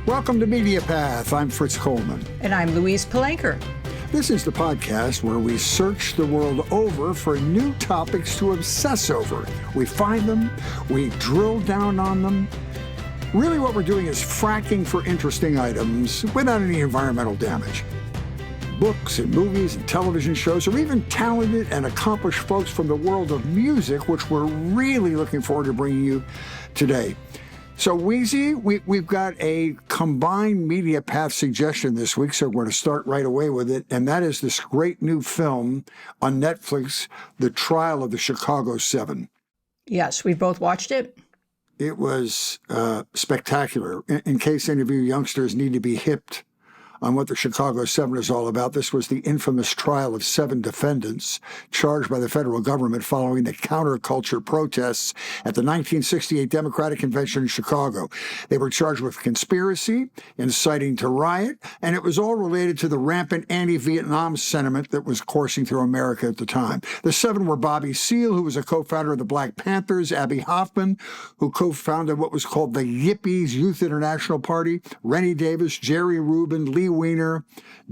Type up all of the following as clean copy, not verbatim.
Welcome to Media Path. I'm Fritz Coleman. And I'm Louise Palanker. This is the podcast where we search the world over for new topics to obsess over. We find them, we drill down on them. Really what we're doing is fracking for interesting items without any environmental damage. Books and movies and television shows, or even talented and accomplished folks from the world of music, which we're really looking forward to bringing you today. So, Weezy, we've got a combined media path suggestion this week, so we're going to start right away with it, and that is this great new film on Netflix, The Trial of the Chicago 7. Yes, we've both watched it. It was spectacular. In case any of you youngsters need to be hipped on what the Chicago 7 is all about, this was the infamous trial of 7 defendants charged by the federal government following the counterculture protests at the 1968 Democratic Convention in Chicago. They were charged with conspiracy, inciting to riot, and it was all related to the rampant anti-Vietnam sentiment that was coursing through America at the time. The 7 were Bobby Seale, who was a co-founder of the Black Panthers, Abby Hoffman, who co-founded what was called the Yippies Youth International Party, Rennie Davis, Jerry Rubin, Lee Weiner,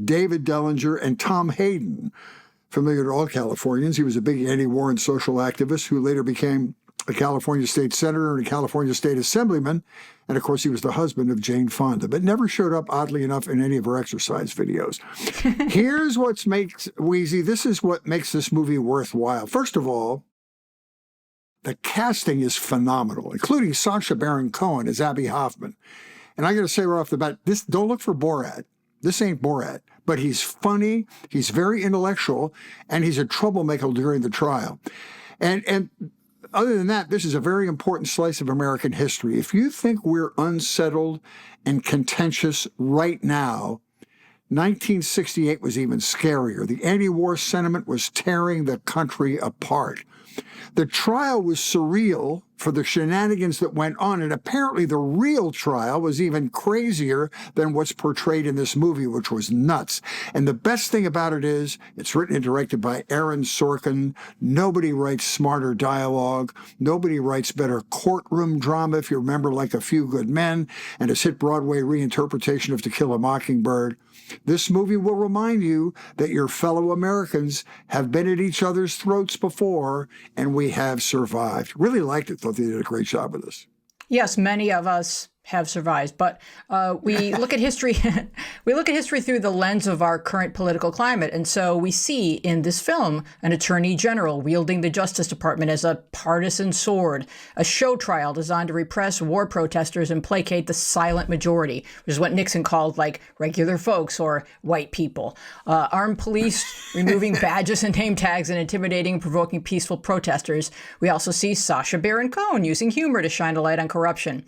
David Dellinger, and Tom Hayden. Familiar to all Californians, he was a big anti-war and social activist who later became a California state senator and a California state assemblyman. And of course, he was the husband of Jane Fonda, but never showed up, oddly enough, in any of her exercise videos. Here's what makes, Weezy, this is what makes this movie worthwhile. First of all, the casting is phenomenal, including Sacha Baron Cohen as Abby Hoffman. And I got to say right off the bat, don't look for Borat. This ain't Borat, but he's funny, he's very intellectual, and he's a troublemaker during the trial. And other than that, this is a very important slice of American history. If you think we're unsettled and contentious right now, 1968 was even scarier. The anti-war sentiment was tearing the country apart. The trial was surreal for the shenanigans that went on, and apparently the real trial was even crazier than what's portrayed in this movie, which was nuts. And the best thing about it is it's written and directed by Aaron Sorkin. Nobody writes smarter dialogue. Nobody writes better courtroom drama, if you remember, like A Few Good Men and his hit Broadway reinterpretation of To Kill a Mockingbird. This movie will remind you that your fellow Americans have been at each other's throats before, and we have survived. Really liked it, thought they did a great job with this. Yes, many of us have survived, but we look at history. We look at history through the lens of our current political climate, and so we see in this film an attorney general wielding the Justice Department as a partisan sword, a show trial designed to repress war protesters and placate the silent majority, which is what Nixon called like regular folks or white people. Armed police removing badges and name tags and intimidating and provoking peaceful protesters. We also see Sacha Baron Cohen using humor to shine a light on corruption.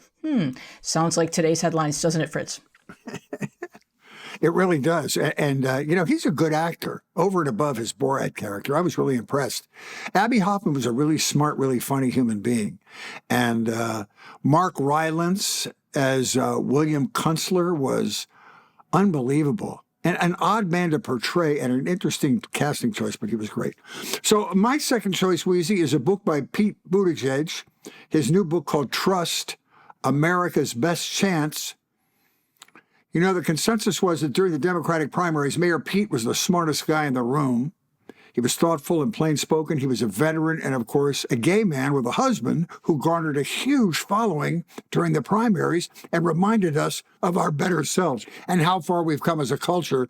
Sounds like today's headlines, doesn't it, Fritz? It really does. And he's a good actor over and above his Borat character. I was really impressed. Abby Hoffman was a really smart, really funny human being. And Mark Rylance as William Kunstler was unbelievable. And an odd man to portray and an interesting casting choice, but he was great. So my second choice, Weezy, is a book by Pete Buttigieg, his new book called Trust, America's Best Chance. You know, the consensus was that during the Democratic primaries, Mayor Pete was the smartest guy in the room. He was thoughtful and plain-spoken. He was a veteran and, of course, a gay man with a husband who garnered a huge following during the primaries and reminded us of our better selves and how far we've come as a culture,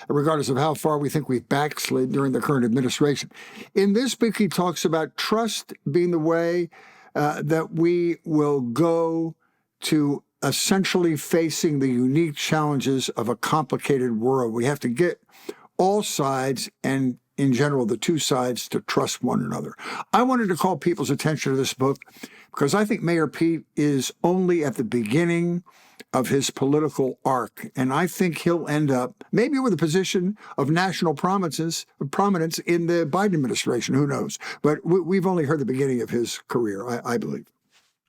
regardless of how far we think we've backslid during the current administration. In this book, he talks about trust being the way that we will go to essentially facing the unique challenges of a complicated world. We have to get all sides and, in general, the two sides to trust one another. I wanted to call people's attention to this book because I think Mayor Pete is only at the beginning of his political arc, and I think he'll end up maybe with a position of national prominence in the Biden administration. Who knows? But we've only heard the beginning of his career, I believe.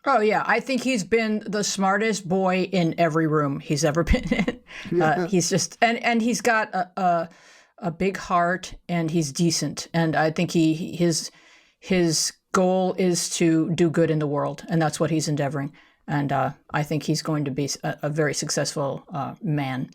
Oh, yeah. I think he's been the smartest boy in every room he's ever been in. He's just, and he's got a big heart, and he's decent. And I think his goal is to do good in the world, and that's what he's endeavoring. And I think he's going to be a very successful man.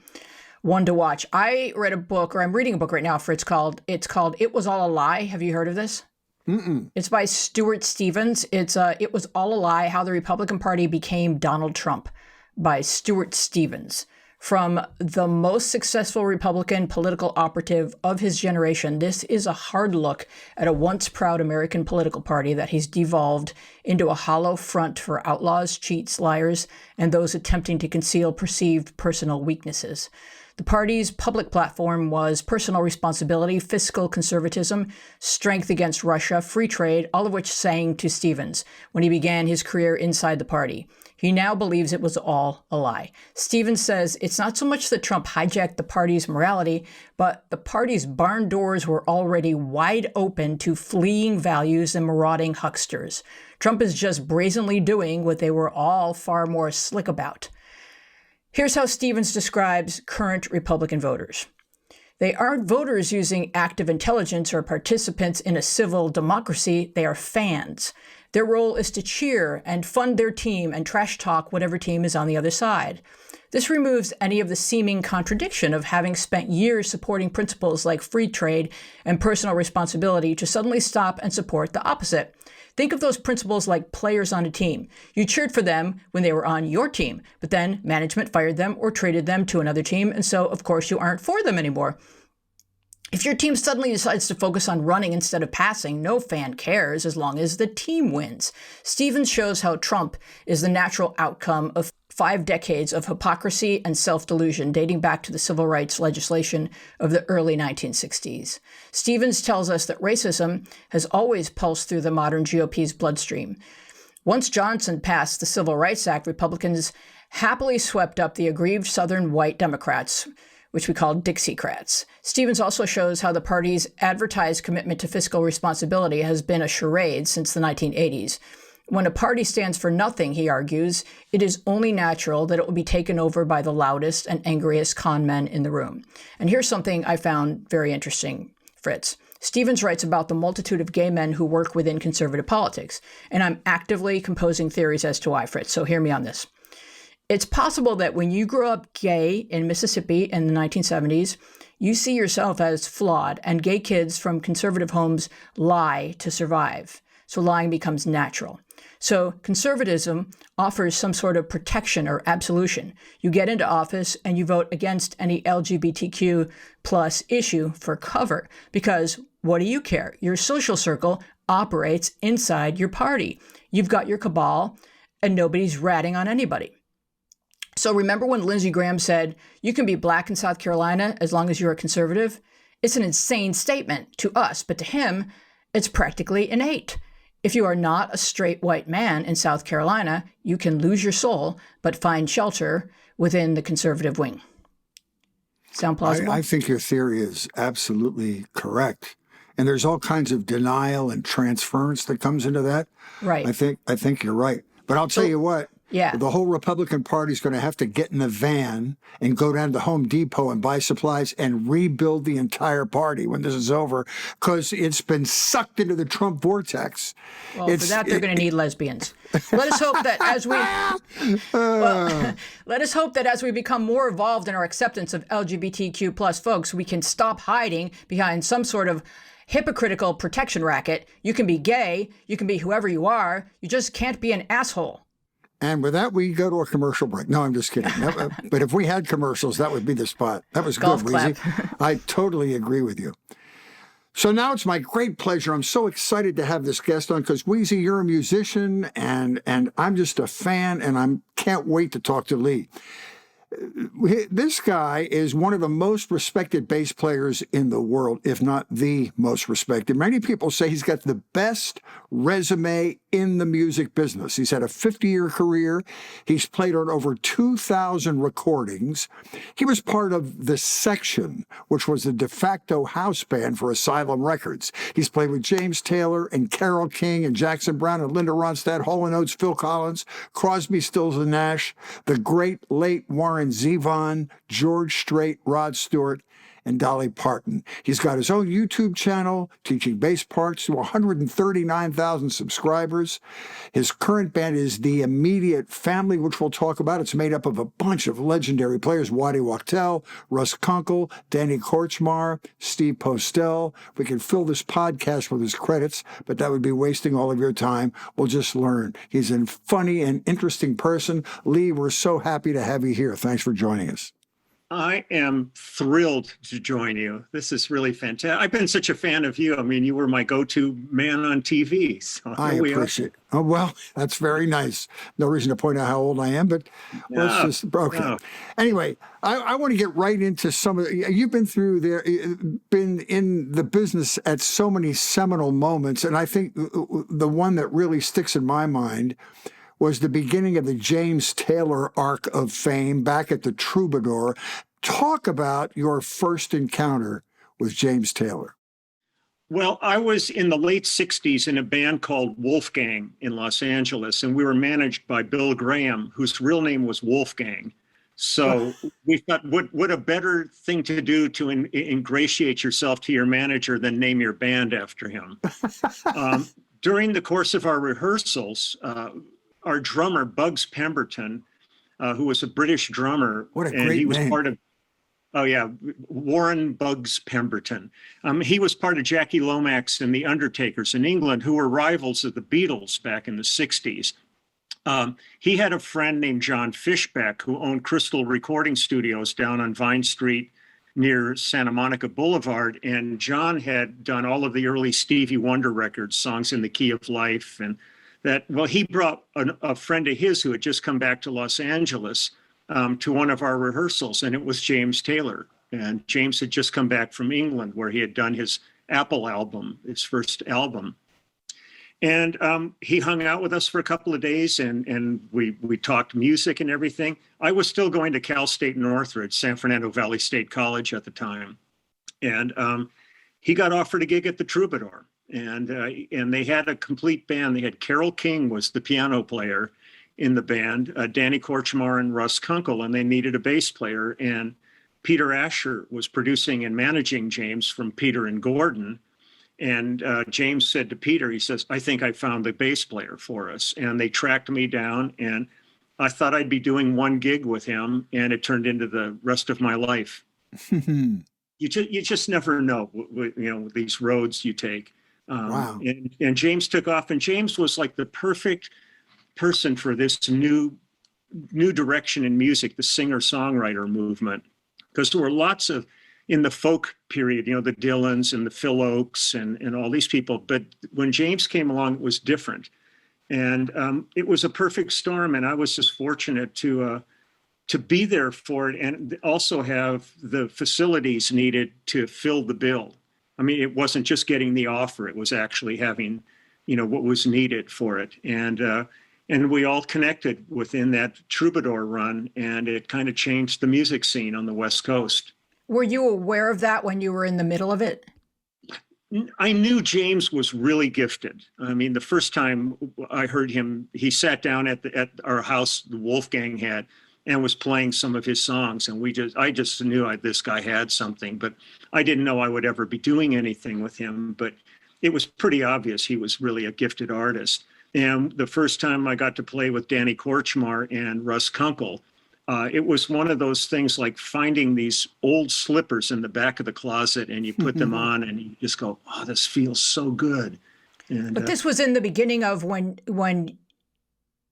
One to watch. I read a book, or I'm reading a book right now, Fritz, called It Was All a Lie. Have you heard of this? Mm-mm. It's by Stuart Stevens. It Was All a Lie, How the Republican Party Became Donald Trump by Stuart Stevens. From the most successful Republican political operative of his generation, this is a hard look at a once proud American political party that he's devolved into a hollow front for outlaws, cheats, liars, and those attempting to conceal perceived personal weaknesses. The party's public platform was personal responsibility, fiscal conservatism, strength against Russia, free trade, all of which sang to Stevens when he began his career inside the party. He now believes it was all a lie. Stevens says it's not so much that Trump hijacked the party's morality, but the party's barn doors were already wide open to fleeing values and marauding hucksters. Trump is just brazenly doing what they were all far more slick about. Here's how Stevens describes current Republican voters. They aren't voters using active intelligence or participants in a civil democracy. They are fans. Their role is to cheer and fund their team and trash talk whatever team is on the other side. This removes any of the seeming contradiction of having spent years supporting principles like free trade and personal responsibility to suddenly stop and support the opposite. Think of those principles like players on a team. You cheered for them when they were on your team, but then management fired them or traded them to another team, and so, of course, you aren't for them anymore. If your team suddenly decides to focus on running instead of passing, no fan cares as long as the team wins. Stevens shows how Trump is the natural outcome of 5 decades of hypocrisy and self-delusion dating back to the civil rights legislation of the early 1960s. Stevens tells us that racism has always pulsed through the modern GOP's bloodstream. Once Johnson passed the Civil Rights Act, Republicans happily swept up the aggrieved Southern white Democrats, which we call Dixiecrats. Stevens also shows how the party's advertised commitment to fiscal responsibility has been a charade since the 1980s. When a party stands for nothing, he argues, it is only natural that it will be taken over by the loudest and angriest con men in the room. And here's something I found very interesting, Fritz. Stevens writes about the multitude of gay men who work within conservative politics, and I'm actively composing theories as to why, Fritz, so hear me on this. It's possible that when you grew up gay in Mississippi in the 1970s, you see yourself as flawed, and gay kids from conservative homes lie to survive. So lying becomes natural. So conservatism offers some sort of protection or absolution. You get into office and you vote against any LGBTQ plus issue for cover, because what do you care? Your social circle operates inside your party. You've got your cabal and nobody's ratting on anybody. So remember when Lindsey Graham said, you can be black in South Carolina as long as you're a conservative? It's an insane statement to us, but to him, it's practically innate. If you are not a straight white man in South Carolina, you can lose your soul, but find shelter within the conservative wing. Sound plausible? I think your theory is absolutely correct. And there's all kinds of denial and transference that comes into that. Right. I think you're right. But I'll tell you what. Yeah. The whole Republican Party is going to have to get in the van and go down to Home Depot and buy supplies and rebuild the entire party when this is over, because it's been sucked into the Trump vortex. Well, for that, they're going to need lesbians. Let us hope that as we become more evolved in our acceptance of LGBTQ plus folks, we can stop hiding behind some sort of hypocritical protection racket. You can be gay, you can be whoever you are, you just can't be an asshole. And with that, we go to a commercial break. No, I'm just kidding. But if we had commercials, that would be the spot. That was Golf good, Weezy. I totally agree with you. So now it's my great pleasure. I'm so excited to have this guest on because, Weezy, you're a musician, and I'm just a fan, and I can't wait to talk to Lee. This guy is one of the most respected bass players in the world, if not the most respected. Many people say he's got the best resume in the music business. He's had a 50-year career. He's played on over 2,000 recordings. He was part of The Section, which was the de facto house band for Asylum Records. He's played with James Taylor and Carole King and Jackson Browne and Linda Ronstadt, Hall & Oates, Phil Collins, Crosby, Stills and Nash, the great late Warren Zevon, George Strait, Rod Stewart, and Dolly Parton. He's got his own YouTube channel teaching bass parts to 139,000 subscribers. His current band is The Immediate Family, which we'll talk about. It's made up of a bunch of legendary players: Waddy Wachtel, Russ Kunkel, Danny Kortchmar, Steve Postel. We could fill this podcast with his credits, but that would be wasting all of your time. We'll just learn. He's a funny and interesting person. Lee, we're so happy to have you here. Thanks for joining us. I am thrilled to join you. This is really fantastic. I've been such a fan of you. I mean, you were my go-to man on TV. So I appreciate it. Oh, well, that's very nice. No reason to point out how old I am, but let's just, okay. No. Anyway, I want to get right into some of you've been through there, been in the business at so many seminal moments. And I think the one that really sticks in my mind was the beginning of the James Taylor arc of fame back at the Troubadour. Talk about your first encounter with James Taylor. Well, I was in the late 60s in a band called Wolfgang in Los Angeles, and we were managed by Bill Graham, whose real name was Wolfgang. So we thought, what a better thing to do to ingratiate yourself to your manager than name your band after him. During the course of our rehearsals, our drummer, Bugs Pemberton, who was a British drummer. What a great name. Part of, Warren Bugs Pemberton. He was part of Jackie Lomax and the Undertakers in England, who were rivals of the Beatles back in the 60s. He had a friend named John Fishbeck, who owned Crystal Recording Studios down on Vine Street near Santa Monica Boulevard. And John had done all of the early Stevie Wonder records, Songs in the Key of Life, and he brought a friend of his who had just come back to Los Angeles to one of our rehearsals, and it was James Taylor. And James had just come back from England, where he had done his Apple album, his first album. And he hung out with us for a couple of days, and we talked music and everything. I was still going to Cal State Northridge, San Fernando Valley State College at the time. And he got offered a gig at the Troubadour. And they had a complete band. They had Carole King was the piano player in the band, Danny Kortchmar and Russ Kunkel, and they needed a bass player. And Peter Asher was producing and managing James from Peter and Gordon. And James said to Peter, he says, "I think I found the bass player for us." And they tracked me down, and I thought I'd be doing one gig with him, and it turned into the rest of my life. You just never know, these roads you take. Wow. And James took off, and James was like the perfect person for this new direction in music, the singer-songwriter movement, because there were lots of, in the folk period, the Dylans and the Phil Oaks and all these people. But when James came along, it was different. And it was a perfect storm, and I was just fortunate to be there for it and also have the facilities needed to fill the bill. I mean, it wasn't just getting the offer; it was actually having, what was needed for it. And we all connected within that Troubadour run, and it kind of changed the music scene on the West Coast. Were you aware of that when you were in the middle of it? I knew James was really gifted. I mean, the first time I heard him, he sat down at our house, the Wolfgang had, and was playing some of his songs. And I just knew this guy had something, but I didn't know I would ever be doing anything with him. But it was pretty obvious he was really a gifted artist. And the first time I got to play with Danny Kortchmar and Russ Kunkel, it was one of those things like finding these old slippers in the back of the closet, and you put them on and you just go, "Oh, this feels so good." And, but this was in the beginning of when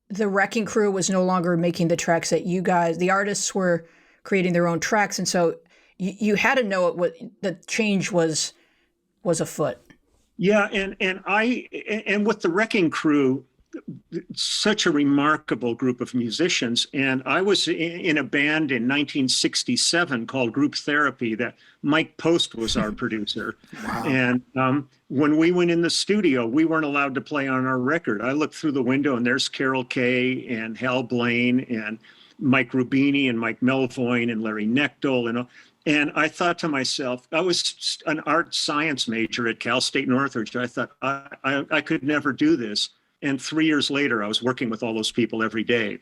the Wrecking Crew was no longer making the tracks that you guys, the artists, were creating their own tracks. And so you had to know the change was afoot. Yeah. And with the Wrecking Crew, such a remarkable group of musicians. And I was in a band in 1967 called Group Therapy that Mike Post was our producer. Wow. And when we went in the studio, we weren't allowed to play on our record. I looked through the window and there's Carole Kay and Hal Blaine and Mike Rubini and Mike Melvoin and Larry Knechtel. And I thought to myself, I was an art science major at Cal State Northridge. I thought I could never do this. And 3 years later, I was working with all those people every day.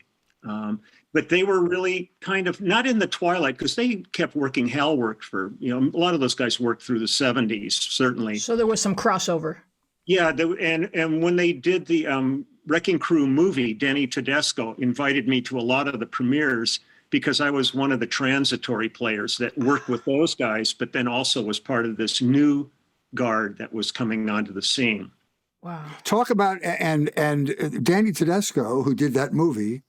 But they were really kind of not in the twilight because they kept working. Hal worked for, a lot of those guys worked through the 70s, certainly. So there was some crossover. Yeah, and when they did the Wrecking Crew movie, Denny Tedesco invited me to a lot of the premieres because I was one of the transitory players that worked with those guys, but then also was part of this new guard that was coming onto the scene. Wow. Talk about, and Danny Tedesco, who did that movie,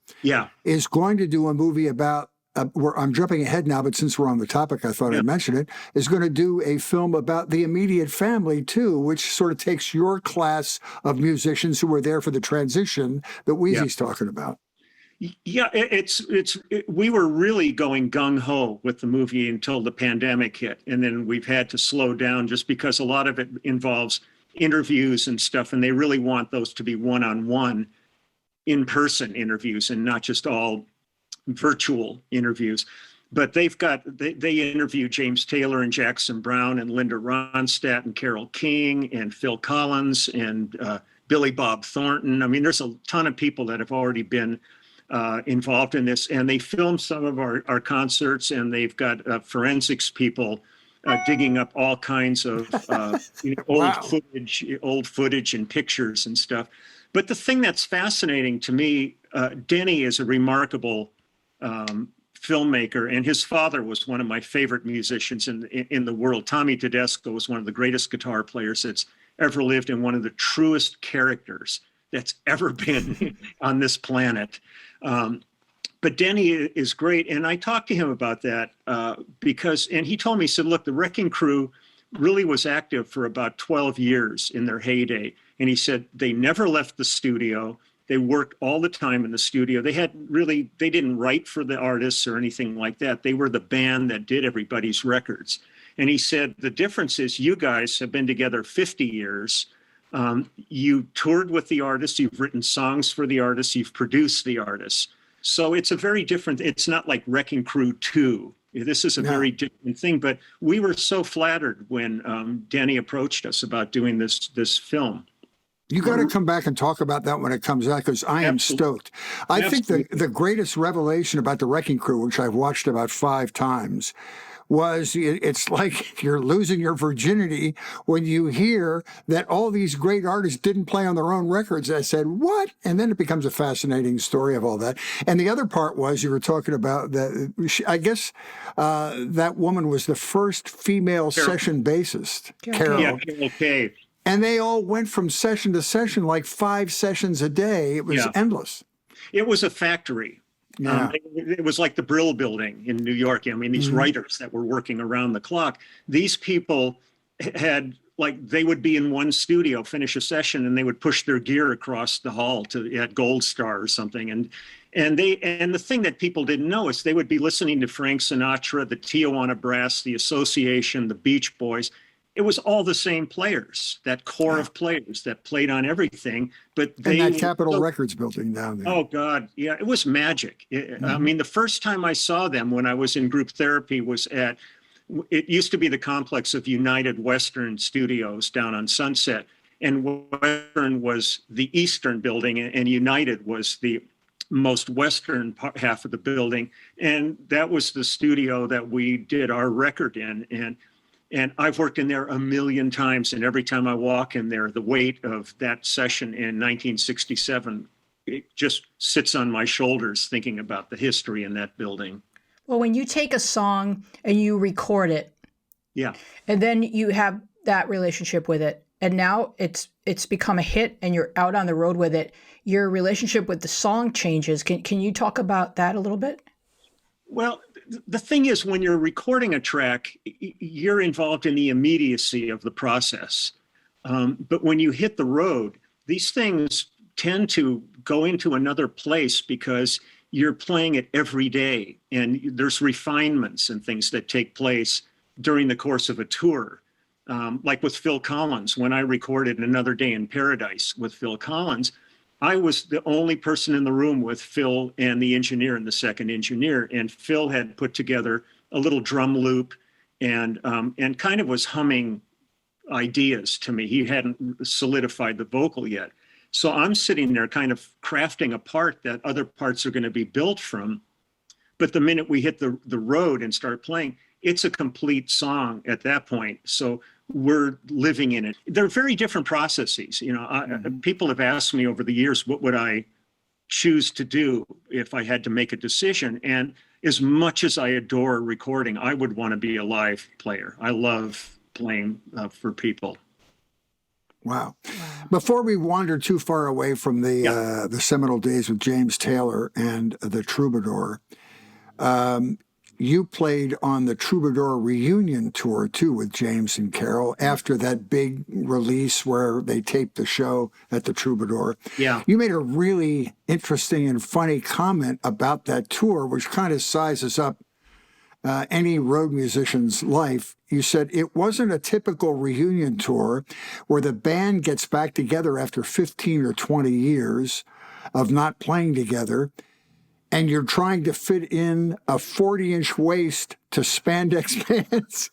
is going to do a movie about, I'm jumping ahead now, but since we're on the topic, I thought I'd mention it, is going to do a film about the immediate family, too, which sort of takes your class of musicians who were there for the transition that Weezy's talking about. Yeah, we were really going gung-ho with the movie until the pandemic hit. And then we've had to slow down just because a lot of it involves interviews and stuff. And they really want those to be one-on-one, in-person interviews and not just all virtual interviews. But they interviewed James Taylor and Jackson Browne and Linda Ronstadt and Carole King and Phil Collins and Billy Bob Thornton. I mean, there's a ton of people that have already been involved in this, and they filmed some of our concerts, and they've got forensics people digging up all kinds of old footage and pictures and stuff. But the thing that's fascinating to me, Denny is a remarkable filmmaker, and his father was one of my favorite musicians in the world. Tommy Tedesco was one of the greatest guitar players that's ever lived and one of the truest characters that's ever been on this planet. But Denny is great. And I talked to him about that and he told me, he said, look, the Wrecking Crew really was active for about 12 years in their heyday. And he said they never left the studio. They worked all the time in the studio. They didn't write for the artists or anything like that. They were the band that did everybody's records. And he said, the difference is you guys have been together 50 years. You toured with the artists, you've written songs for the artists, you've produced the artists. So it's a very different, it's not like Wrecking Crew 2. This is a very different thing, but we were so flattered when Denny approached us about doing this film. You got to come back and talk about that when it comes out, because I am stoked. I think the greatest revelation about the Wrecking Crew, which I've watched about 5 times, was it's like you're losing your virginity when you hear that all these great artists didn't play on their own records. I said, what? And then it becomes a fascinating story of all that. And the other part was you were talking about that, I guess that woman was the first female session bassist, Carole. Yeah, Carole King. And they all went from session to session, like 5 sessions a day. It was endless. It was a factory. Yeah. It was like the Brill Building in New York. I mean, these writers that were working around the clock, these people had, they would be in one studio, finish a session, and they would push their gear across the hall at Gold Star or something. And the thing that people didn't know is they would be listening to Frank Sinatra, the Tijuana Brass, the Association, the Beach Boys. It was all the same players, that core of players that played on everything. But they and that Capitol Records building down there. Oh, God. Yeah, it was magic. I mean, the first time I saw them when I was in group therapy was it used to be the complex of United Western Studios down on Sunset. And Western was the Eastern building, and United was the most Western half of the building. And that was the studio that we did our record in. And I've worked in there a million times, and every time I walk in there, the weight of that session in 1967, it just sits on my shoulders thinking about the history in that building. Well, when you take a song and you record it, and then you have that relationship with it, and now it's become a hit, and you're out on the road with it, your relationship with the song changes. Can you talk about that a little bit? Well, the thing is, when you're recording a track, you're involved in the immediacy of the process. But when you hit the road, these things tend to go into another place because you're playing it every day. And there's refinements and things that take place during the course of a tour. Like with Phil Collins, when I recorded Another Day in Paradise with Phil Collins, I was the only person in the room with Phil and the engineer and the second engineer. And Phil had put together a little drum loop and kind of was humming ideas to me. He hadn't solidified the vocal yet. So I'm sitting there kind of crafting a part that other parts are going to be built from. But the minute we hit the road and start playing, it's a complete song at that point. So we're living in it. They're very different processes. People have asked me over the years, what would I choose to do if I had to make a decision? And as much as I adore recording, I would want to be a live player. I love playing for people. Wow. Before we wander too far away from the seminal days with James Taylor and the Troubadour, you played on the Troubadour reunion tour, too, with James and Carole after that big release where they taped the show at the Troubadour. Yeah. You made a really interesting and funny comment about that tour, which kind of sizes up any road musician's life. You said it wasn't a typical reunion tour where the band gets back together after 15 or 20 years of not playing together, and you're trying to fit in a 40-inch waist to spandex pants.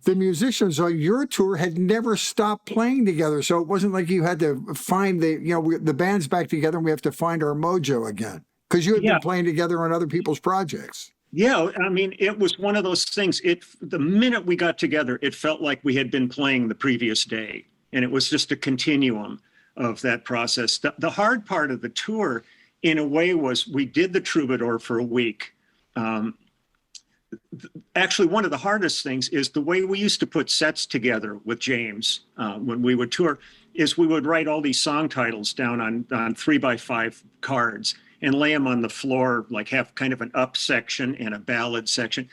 The musicians on your tour had never stopped playing together, so it wasn't like you had to find the band's back together and we have to find our mojo again, because you had been playing together on other people's projects. Yeah, I mean, it was one of those things. The minute we got together, it felt like we had been playing the previous day, and it was just a continuum of that process. The hard part of the tour, in a way, was we did the Troubadour for a week. Actually, one of the hardest things is the way we used to put sets together with James when we would tour, is we would write all these song titles down on 3x5 cards and lay them on the floor, like have kind of an up section and a ballad section.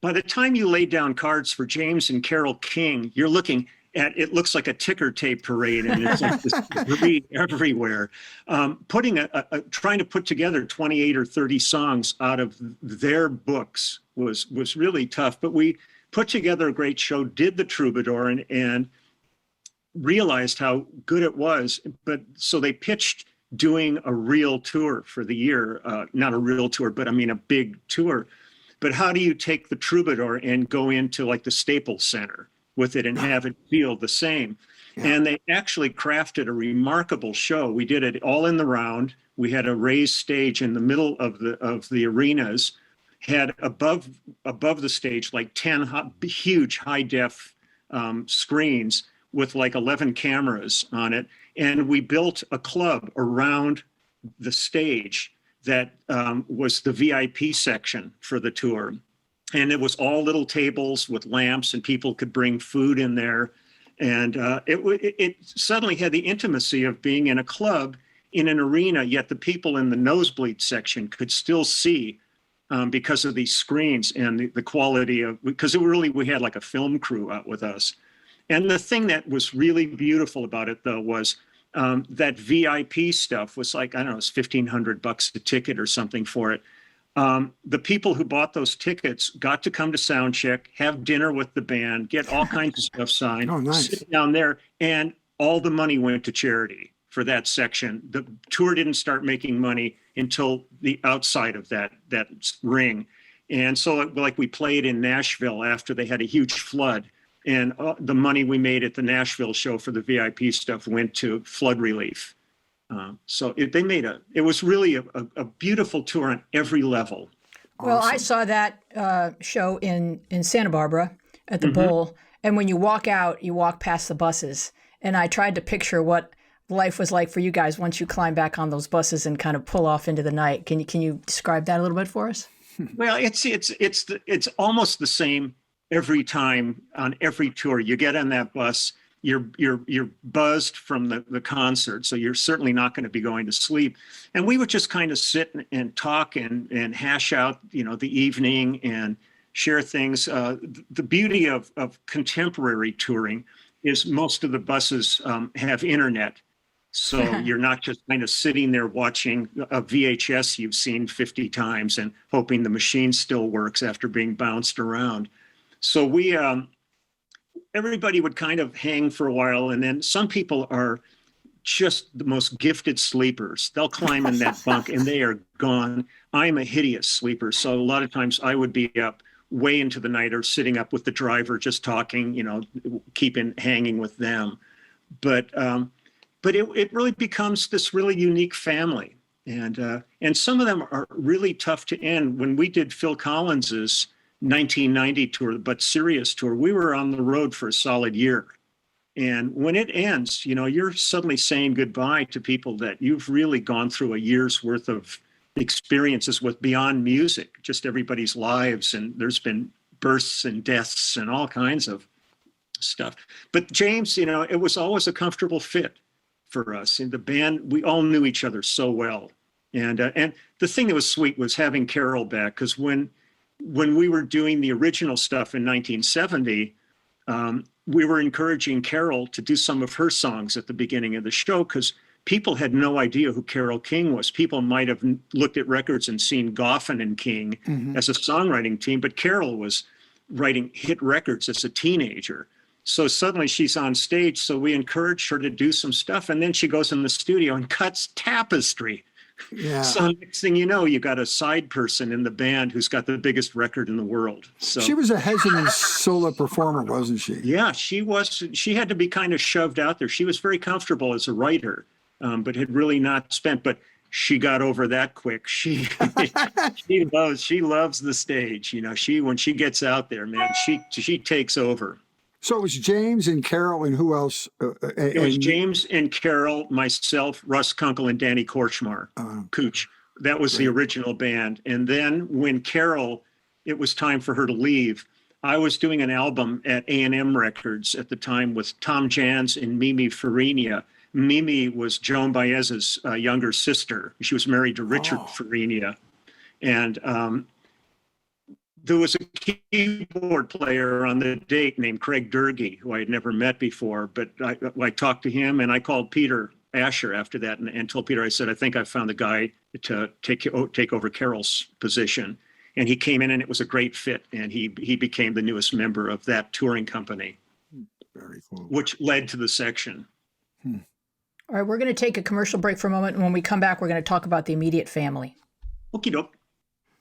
By the time you lay down cards for James and Carole King, you're looking at, it looks like a ticker tape parade, and it's like this debris everywhere. Trying to put together 28 or 30 songs out of their books was really tough. But we put together a great show, did the Troubadour, and realized how good it was. But so they pitched doing a real tour for the year, not a real tour, but I mean a big tour. But how do you take the Troubadour and go into like the Staples Center with it and have it feel the same? Yeah. And they actually crafted a remarkable show. We did it all in the round. We had a raised stage in the middle of the arenas, had above the stage like 10 huge high def screens with like 11 cameras on it. And we built a club around the stage that was the VIP section for the tour. And it was all little tables with lamps, and people could bring food in there. And it suddenly had the intimacy of being in a club in an arena, yet the people in the nosebleed section could still see because of these screens and the quality of, because we had like a film crew out with us. And the thing that was really beautiful about it, though, was that VIP stuff was like, I don't know, it's $1,500 a ticket or something for it. The people who bought those tickets got to come to sound check, have dinner with the band, get all kinds of stuff signed, sit down there, and all the money went to charity for that section. The tour didn't start making money until the outside of that ring. And so like we played in Nashville after they had a huge flood, and the money we made at the Nashville show for the VIP stuff went to flood relief. So it was really a beautiful tour on every level. Well, I saw that show in Santa Barbara at the Bowl, and when you walk out, you walk past the buses, and I tried to picture what life was like for you guys once you climb back on those buses and kind of pull off into the night. Can you describe that a little bit for us? Well, it's almost the same every time on every tour. You get on that bus, you're buzzed from the concert, so you're certainly not going to be going to sleep. And we would just kind of sit and talk and hash out, the evening and share things. The beauty of contemporary touring is most of the buses have internet. So you're not just kind of sitting there watching a VHS you've seen 50 times and hoping the machine still works after being bounced around. So everybody would kind of hang for a while, and then some people are just the most gifted sleepers. They'll climb in that bunk and they are gone. I'm a hideous sleeper, so a lot of times I would be up way into the night or sitting up with the driver just talking, hanging with them. But but it really becomes this really unique family. And some of them are really tough to end. When we did Phil Collins's 1990 tour, but Sirius tour, we were on the road for a solid year. And when it ends, you're suddenly saying goodbye to people that you've really gone through a year's worth of experiences with beyond music, just everybody's lives. And there's been births and deaths and all kinds of stuff. But James, it was always a comfortable fit for us. In the band, we all knew each other so well. And the thing that was sweet was having Carole back, because when we were doing the original stuff in 1970, we were encouraging Carole to do some of her songs at the beginning of the show, because people had no idea who Carole King was. People might have looked at records and seen Goffin and King as a songwriting team, but Carole was writing hit records as a teenager. So suddenly she's on stage, so we encouraged her to do some stuff, and then she goes in the studio and cuts Tapestry. Yeah. So next thing you know, you got a side person in the band who's got the biggest record in the world. So she was a hesitant solo performer, wasn't she? Yeah, she was. She had to be kind of shoved out there. She was very comfortable as a writer, but had really not spent. But she got over that quick. She loves the stage. When she gets out there, man, she takes over. So it was James and Carole and who else? It was James and Carole, myself, Russ Kunkel, and Danny Kortchmar, Cooch. That was the original band. And then when Carole, it was time for her to leave, I was doing an album at A&M Records at the time with Tom Jans and Mimi Farinia. Mimi was Joan Baez's younger sister. She was married to Richard Farinia. And there was a keyboard player on the date named Craig Durgee, who I had never met before, but I talked to him, and I called Peter Asher after that and told Peter, I said, I think I found the guy to take over Carole's position. And he came in, and it was a great fit, and he became the newest member of that touring company. Very cool. Which led to the section. All right, we're going to take a commercial break for a moment, and when we come back, we're going to talk about the immediate family. Okie doke.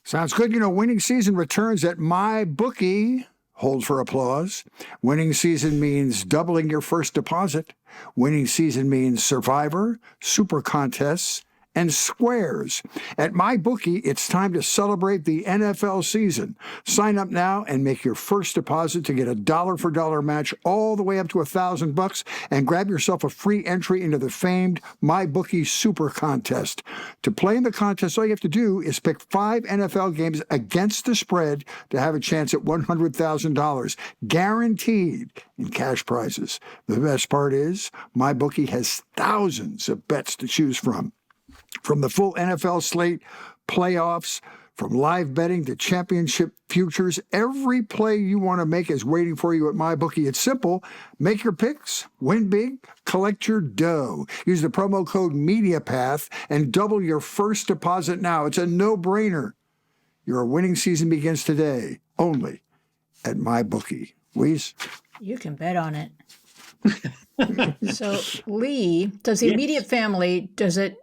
Sounds good. Winning season returns at MyBookie. Hold for applause. Winning season means doubling your first deposit. Winning season means Survivor, Super Contests, and Squares. At MyBookie, it's time to celebrate the NFL season. Sign up now and make your first deposit to get a dollar-for-dollar match all the way up to $1,000 and grab yourself a free entry into the famed MyBookie Super Contest. To play in the contest, all you have to do is pick 5 NFL games against the spread to have a chance at $100,000, guaranteed in cash prizes. The best part is, MyBookie has thousands of bets to choose from. From the full NFL slate, playoffs, from live betting to championship futures, every play you want to make is waiting for you at MyBookie. It's simple. Make your picks, win big, collect your dough. Use the promo code MediaPath and double your first deposit now. It's a no-brainer. Your winning season begins today, only at MyBookie. Weez? You can bet on it. So, Lee, does the immediate family, does it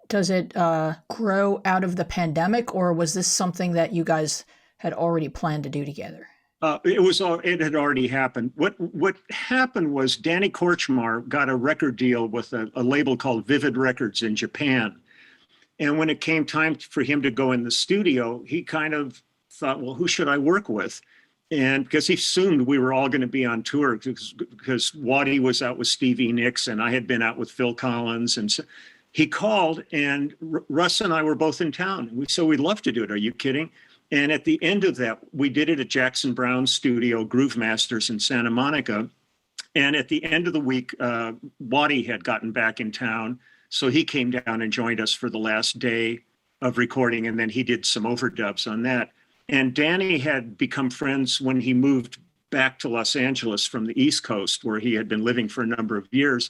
grow out of the pandemic, or was this something that you guys had already planned to do together? It had already happened. What happened was Danny Kortchmar got a record deal with a label called Vivid Records in Japan. And when it came time for him to go in the studio, he kind of thought, well, who should I work with? And because he assumed we were all going to be on tour, because Waddy was out with Stevie Nicks and I had been out with Phil Collins. And so he called, and Russ and I were both in town. So we'd love to do it. Are you kidding? And at the end of that, we did it at Jackson Browne's studio, Groove Masters in Santa Monica. And at the end of the week, Waddy had gotten back in town. So he came down and joined us for the last day of recording. And then he did some overdubs on that. And Danny had become friends when he moved back to Los Angeles from the East Coast, where he had been living for a number of years.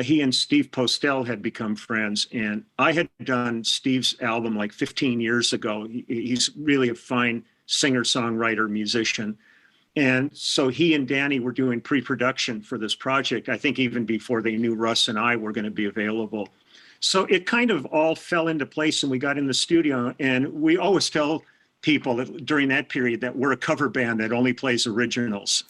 He and Steve Postel had become friends. And I had done Steve's album like 15 years ago. He's really a fine singer, songwriter, musician. And so he and Danny were doing pre-production for this project, I think even before they knew Russ and I were going to be available. So it kind of all fell into place, and we got in the studio. And we always tell people that during that period that we're a cover band that only plays originals.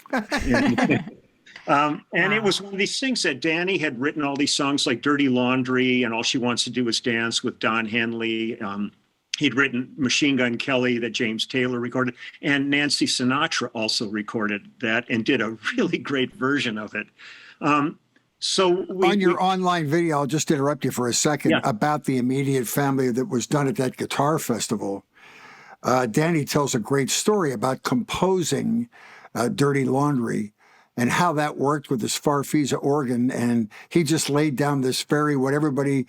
And it was one of these things that Danny had written all these songs like Dirty Laundry and All She Wants to Do Is Dance with Don Henley. He'd written Machine Gun Kelly that James Taylor recorded, and Nancy Sinatra also recorded that and did a really great version of it. On your online video, I'll just interrupt you for a second, about the immediate family that was done at that guitar festival. Danny tells a great story about composing Dirty Laundry and how that worked with his Farfisa organ. And he just laid down this what everybody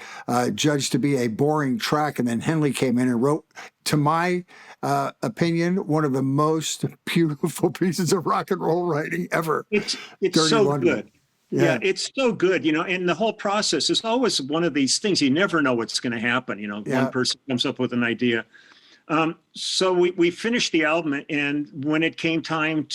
judged to be a boring track. And then Henley came in and wrote, to my opinion, one of the most beautiful pieces of rock and roll writing ever. It's Dirty so Laundry. good. Yeah, it's so good, and the whole process is always one of these things. You never know what's going to happen. One person comes up with an idea. So we finished the album, and when it came time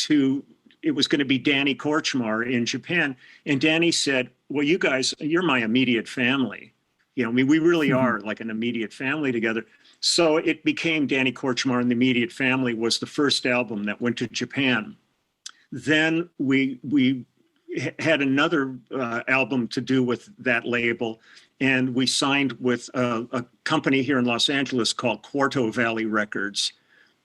it was going to be Danny Kortchmar in Japan. And Danny said, well, you guys, you're my immediate family. We really are like an immediate family together. So it became Danny Kortchmar and the Immediate Family was the first album that went to Japan. Then we had another album to do with that label. And we signed with a company here in Los Angeles called Quarto Valley Records.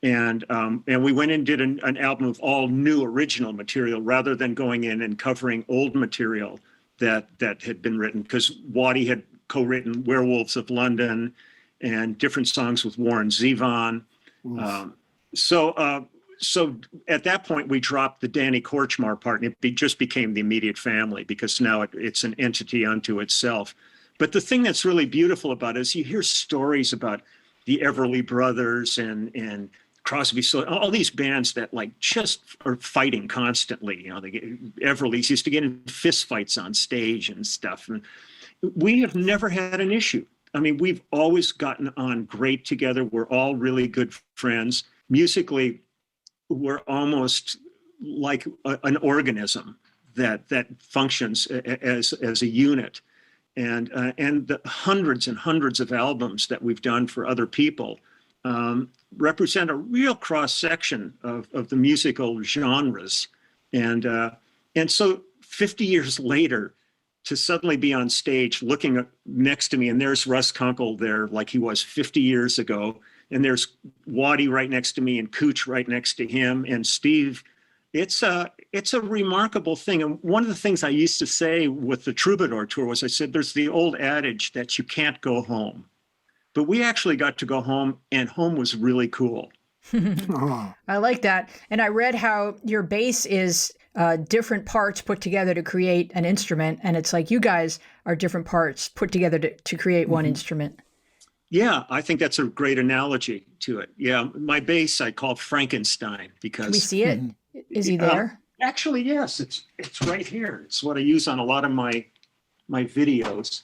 And we went and did an album of all new original material rather than going in and covering old material that had been written, because Waddy had co-written Werewolves of London and different songs with Warren Zevon. So at that point, we dropped the Danny Kortchmar part, and it just became the Immediate Family, because now it's an entity unto itself. But the thing that's really beautiful about it is you hear stories about the Everly Brothers and Crosby, so all these bands that just are fighting constantly. The Everlys used to get in fist fights on stage and stuff. And we have never had an issue. I mean, we've always gotten on great together. We're all really good friends. Musically, we're almost like an organism that functions as a unit. And the hundreds and hundreds of albums that we've done for other people represent a real cross section of the musical genres. And so 50 years later, to suddenly be on stage looking next to me, and there's Russ Kunkel there like he was 50 years ago, and there's Waddy right next to me and Cooch right next to him and Steve. It's a remarkable thing. And one of the things I used to say with the Troubadour tour was I said, there's the old adage that you can't go home. But we actually got to go home, and home was really cool. I like that. And I read how your bass is different parts put together to create an instrument. And it's like you guys are different parts put together to create one instrument. Yeah, I think that's a great analogy to it. Yeah, my bass I call Frankenstein because... Can we see it? Is he there? Actually, yes, it's right here. It's what I use on a lot of my videos.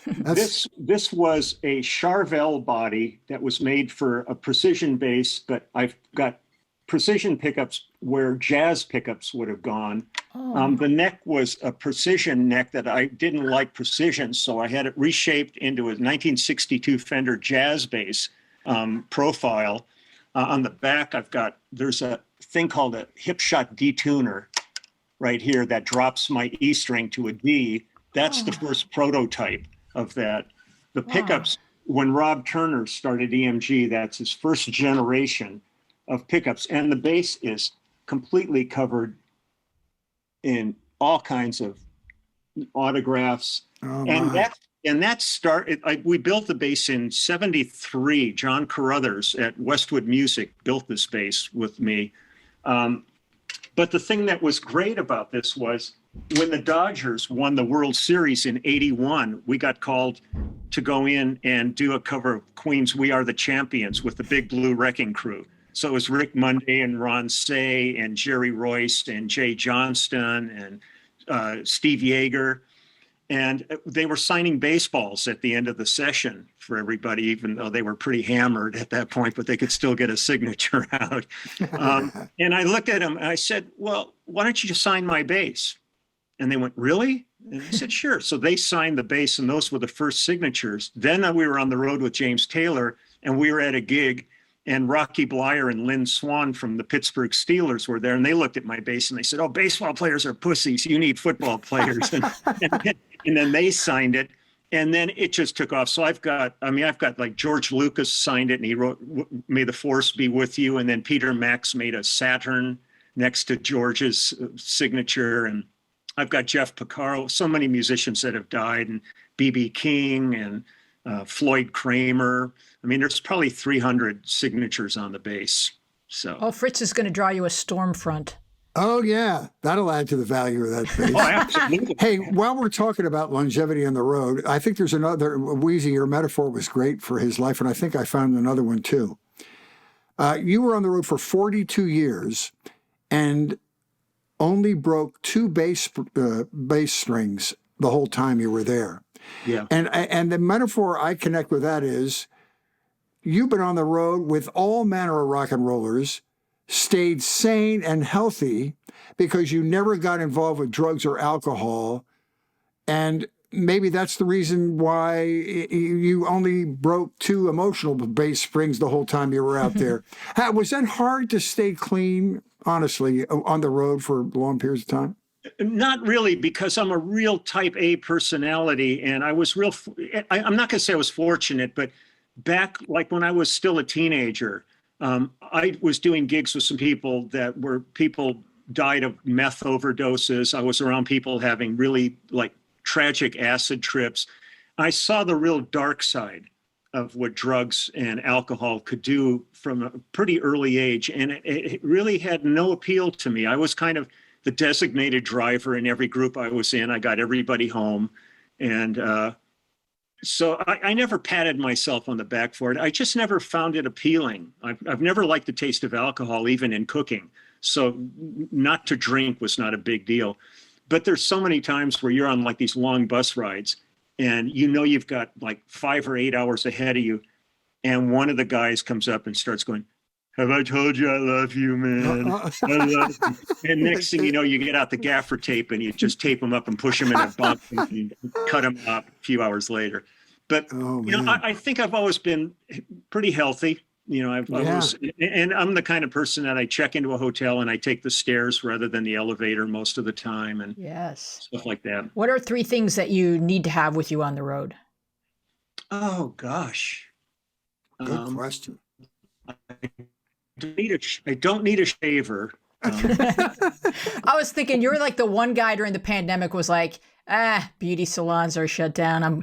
This was a Charvel body that was made for a precision bass, but I've got precision pickups where jazz pickups would have gone. The neck was a precision neck that I didn't like precision, so I had it reshaped into a 1962 Fender jazz bass profile. On the back, there's a thing called a hip shot detuner right here that drops my E string to a D. That's the first prototype of that. The pickups, when Rob Turner started EMG, that's his first generation of pickups. And the bass is completely covered in all kinds of autographs. We built the bass in 73. John Carruthers at Westwood Music built this bass with me. But the thing that was great about this was when the Dodgers won the World Series in 81, we got called to go in and do a cover of Queen's We Are the Champions with the Big Blue Wrecking Crew. So it was Rick Monday and Ron Say and Jerry Royce and Jay Johnston and Steve Yeager. And they were signing baseballs at the end of the session for everybody, even though they were pretty hammered at that point, but they could still get a signature out. And I looked at them and I said, well, why don't you just sign my bass? And they went, really? And I said, sure. So they signed the bass, and those were the first signatures. Then we were on the road with James Taylor, and we were at a gig, and Rocky Blyer and Lynn Swann from the Pittsburgh Steelers were there, and they looked at my bass and they said, "Oh, baseball players are pussies. You need football players." And then they signed it, and then it just took off. So I've got like George Lucas signed it, and he wrote "May the Force be with you," and then Peter Max made a Saturn next to George's signature, and I've got Jeff Porcaro, so many musicians that have died, and B.B. King and Floyd Kramer. I mean, there's probably 300 signatures on the bass. So. Oh, Fritz is going to draw you a storm front. Oh, yeah. That'll add to the value of that bass. Oh, absolutely. Hey, while we're talking about longevity on the road, I think there's another, Weezy, your metaphor was great for his life, and I think I found another one too. You were on the road for 42 years and only broke 2 bass strings the whole time you were there. Yeah. And the metaphor I connect with that is you've been on the road with all manner of rock and rollers, stayed sane and healthy because you never got involved with drugs or alcohol. And maybe that's the reason why you only broke 2 emotional bass springs the whole time you were out there. Was that hard to stay clean, honestly, on the road for long periods of time? Not really, because I'm a real type A personality, and I was I'm not going to say I was fortunate, but back like when I was still a teenager, I was doing gigs with some people died of meth overdoses. I was around people having really like tragic acid trips. I saw the real dark side of what drugs and alcohol could do from a pretty early age, and it really had no appeal to me. I was kind of the designated driver in every group I was in. I got everybody home. And so I never patted myself on the back for it. I just never found it appealing. I've never liked the taste of alcohol, even in cooking. So not to drink was not a big deal. But there's so many times where you're on like these long bus rides and you know you've got like 5 or 8 hours ahead of you. And one of the guys comes up and starts going, "Have I told you I love you, man? I love you." And next thing you know, you get out the gaffer tape and you just tape them up and push them in a bump and cut them up a few hours later. But, I think I've always been pretty healthy. And I'm the kind of person that I check into a hotel and I take the stairs rather than the elevator most of the time and stuff like that. What are 3 things that you need to have with you on the road? Oh, gosh. Good question. I don't need a shaver. I was thinking you're like the one guy during the pandemic was like, beauty salons are shut down. I'm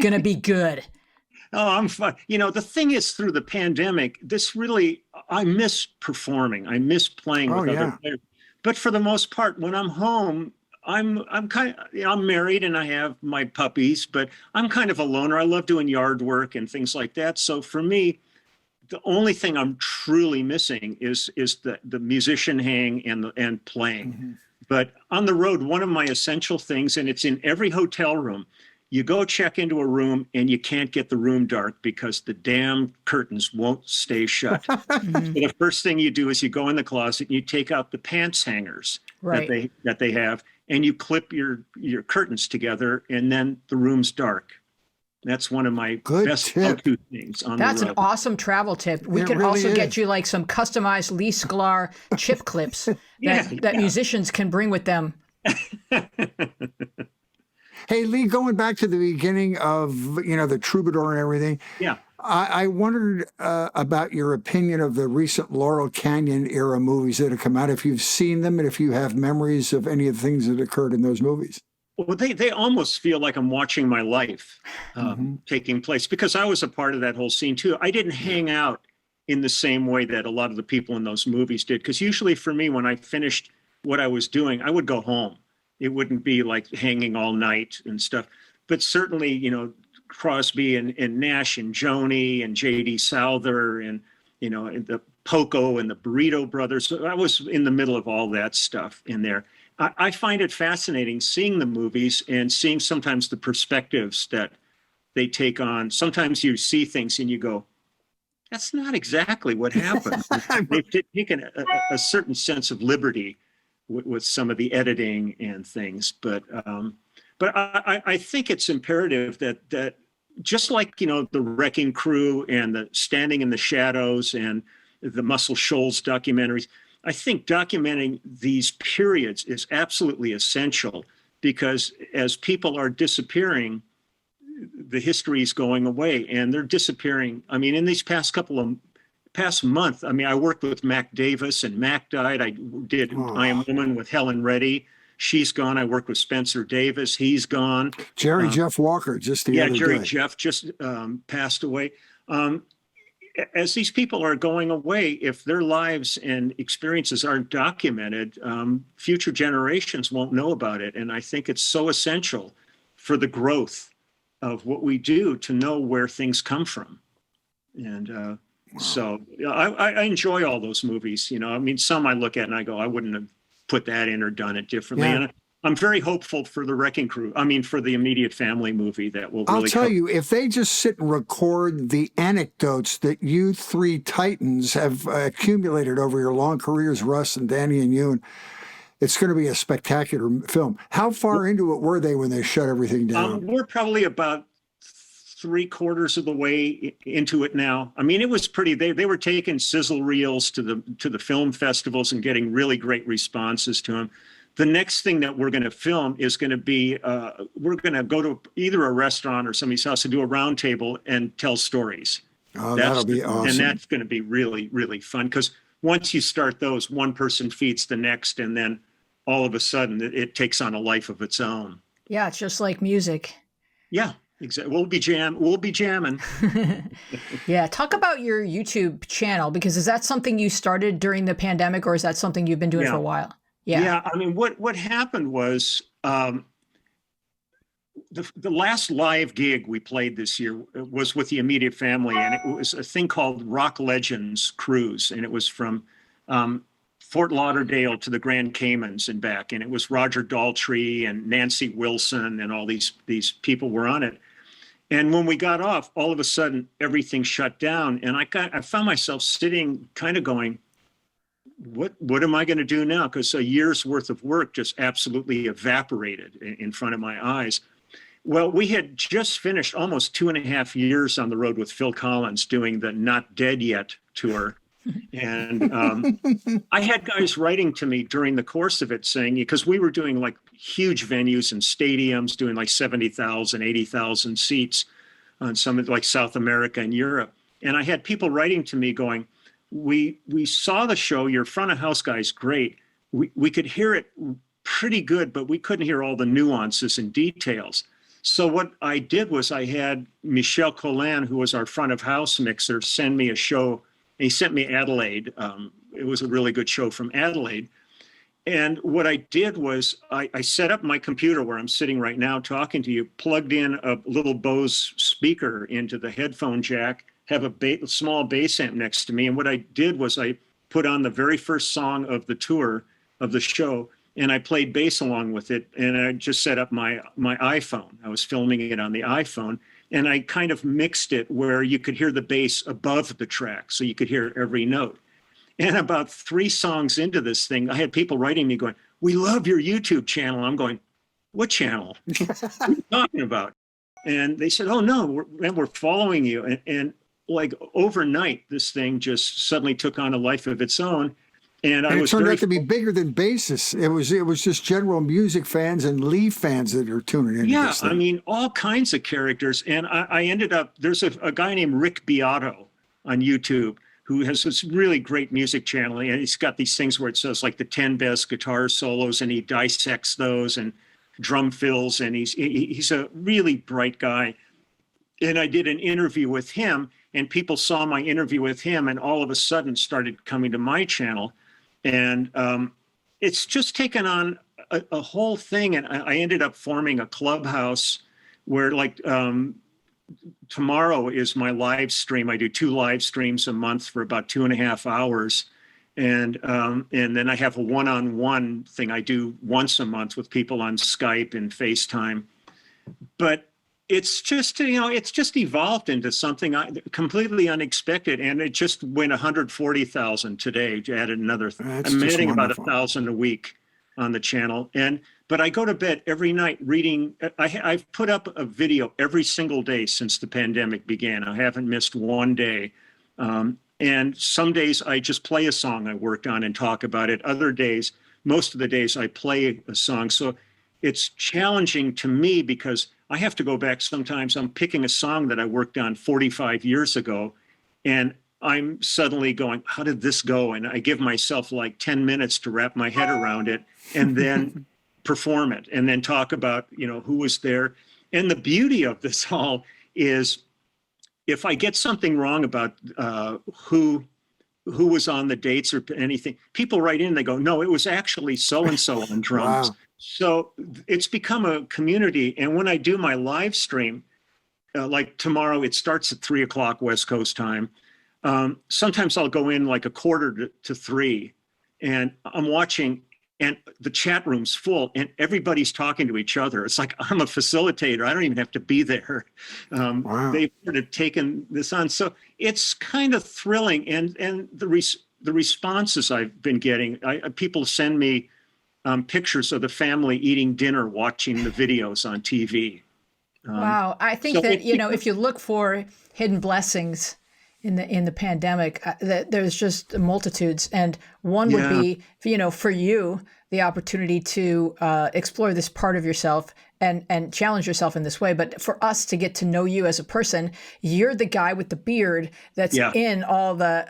going to be good. Oh, I'm fine. The thing is, through the pandemic, I miss performing. I miss playing with other players. But for the most part, when I'm home, I'm married and I have my puppies, but I'm kind of a loner. I love doing yard work and things like that. So for me, the only thing I'm truly missing is the musician hang and playing. Mm-hmm. But on the road, one of my essential things, and it's in every hotel room, you go check into a room and you can't get the room dark because the damn curtains won't stay shut. Mm-hmm. So the first thing you do is you go in the closet and you take out the pants hangers that they have, and you clip your curtains together, and then the room's dark. That's one of my best go-to things on the road. That's an awesome travel tip. We can really also get you like some customized Leland Sklar chip clips that musicians can bring with them. Hey, Lee, going back to the beginning of, the Troubadour and everything. Yeah. I wondered about your opinion of the recent Laurel Canyon era movies that have come out, if you've seen them and if you have memories of any of the things that occurred in those movies. Well, they almost feel like I'm watching my life taking place, because I was a part of that whole scene too. I didn't hang out in the same way that a lot of the people in those movies did, because usually for me, when I finished what I was doing, I would go home. It wouldn't be like hanging all night and stuff. But certainly, Crosby and Nash and Joni and J.D. Souther and, and the Poco and the Burrito Brothers. So I was in the middle of all that stuff in there. I find it fascinating seeing the movies and seeing sometimes the perspectives that they take on. Sometimes you see things and you go, that's not exactly what happened. They've taken a certain sense of liberty with some of the editing and things. But I think it's imperative that just like, the Wrecking Crew and the Standing in the Shadows and the Muscle Shoals documentaries, I think documenting these periods is absolutely essential, because as people are disappearing, the history is going away, and they're disappearing. I mean, in these past month, I mean, I worked with Mac Davis, and Mac died. I did I Am Woman with Helen Reddy. She's gone. I worked with Spencer Davis. He's gone. Jerry Jeff Walker just the other Jerry day. Jeff just passed away. As these people are going away, if their lives and experiences aren't documented, future generations won't know about it. And I think it's so essential for the growth of what we do to know where things come from. And so I enjoy all those movies. I mean, some I look at and I go, I wouldn't have put that in or done it differently. Yeah. And I'm very hopeful for the Wrecking Crew. I mean, for the Immediate Family movie that will really I'll tell you, if they just sit and record the anecdotes that you three titans have accumulated over your long careers, Russ and Danny and you, it's going to be a spectacular film. How far into it were they when they shut everything down? We're probably about 3/4 of the way into it now. I mean, it was pretty. They were taking sizzle reels to the film festivals and getting really great responses to them. The next thing that we're going to film is going to be we're going to go to either a restaurant or somebody's house to do a round table and tell stories. Oh, that'll be awesome. And that's going to be really, really fun, because once you start those, one person feeds the next, and then all of a sudden it takes on a life of its own. Yeah, it's just like music. Yeah, exactly. We'll be jamming. Yeah, talk about your YouTube channel, because is that something you started during the pandemic, or is that something you've been doing for a while? Yeah. I mean, what happened was the last live gig we played this year was with the Immediate Family, and it was a thing called Rock Legends Cruise, and it was from Fort Lauderdale to the Grand Caymans and back, and it was Roger Daltrey and Nancy Wilson and all these people were on it. And when we got off, all of a sudden everything shut down, and I found myself sitting kind of going, what am I going to do now? Because a year's worth of work just absolutely evaporated in front of my eyes. Well, we had just finished almost 2.5 years on the road with Phil Collins doing the Not Dead Yet tour. And I had guys writing to me during the course of it saying, because we were doing like huge venues and stadiums, doing like 70,000, 80,000 seats on some of like South America and Europe. And I had people writing to me going, we saw the show, your front of house guy's great. We could hear it pretty good, but we couldn't hear all the nuances and details. So what I did was I had Michel Collin, who was our front of house mixer, send me a show. He sent me Adelaide. It was a really good show from Adelaide. And what I did was I set up my computer where I'm sitting right now talking to you, plugged in a little Bose speaker into the headphone jack, have a small bass amp next to me. And what I did was I put on the very first song of the tour of the show, and I played bass along with it. And I just set up my iPhone. I was filming it on the iPhone. And I kind of mixed it where you could hear the bass above the track, so you could hear every note. And about 3 songs into this thing, I had people writing me going, "We love your YouTube channel." I'm going, "What channel? What are you talking about?" And they said, "Oh, no, we're following you." And like overnight, this thing just suddenly took on a life of its own. And it turned out to be bigger than Bassist. It was just general music fans and Lee fans that are tuning in. Yeah, I mean, all kinds of characters. And I ended up, there's a guy named Rick Beato on YouTube who has this really great music channel. And he's got these things where it says like the 10 best guitar solos, and he dissects those and drum fills. And he's a really bright guy. And I did an interview with him, and people saw my interview with him and all of a sudden started coming to my channel. And it's just taken on a whole thing. And I ended up forming a clubhouse where like tomorrow is my live stream. I do 2 live streams a month for about 2.5 hours. And then I have a one-on-one thing I do once a month with people on Skype and FaceTime. But it's just, it's just evolved into something completely unexpected. And it just went 140,000 today. Added another, I'm adding about 1,000 a week on the channel. And but I go to bed every night reading. I've put up a video every single day since the pandemic began. I haven't missed one day. And some days I just play a song I worked on and talk about it. Other days, most of the days I play a song. So it's challenging to me because I have to go back. Sometimes I'm picking a song that I worked on 45 years ago, and I'm suddenly going, how did this go? And I give myself like 10 minutes to wrap my head around it and then perform it and then talk about, who was there. And the beauty of this all is if I get something wrong about who was on the dates or anything, people write in, they go, no, it was actually so-and-so on drums. Wow. So it's become a community. And when I do my live stream, like tomorrow, it starts at 3:00 West Coast time. Sometimes I'll go in like 2:45 and I'm watching, and the chat room's full and everybody's talking to each other. It's like I'm a facilitator. I don't even have to be there. Wow. They've sort of taken this on. So it's kind of thrilling. And the responses I've been getting, people send me pictures of the family eating dinner, watching the videos on TV. Wow. I think so that, if you look for hidden blessings in the pandemic, that there's just multitudes. And one would be, for you, the opportunity to explore this part of yourself and challenge yourself in this way. But for us to get to know you as a person, you're the guy with the beard that's in all the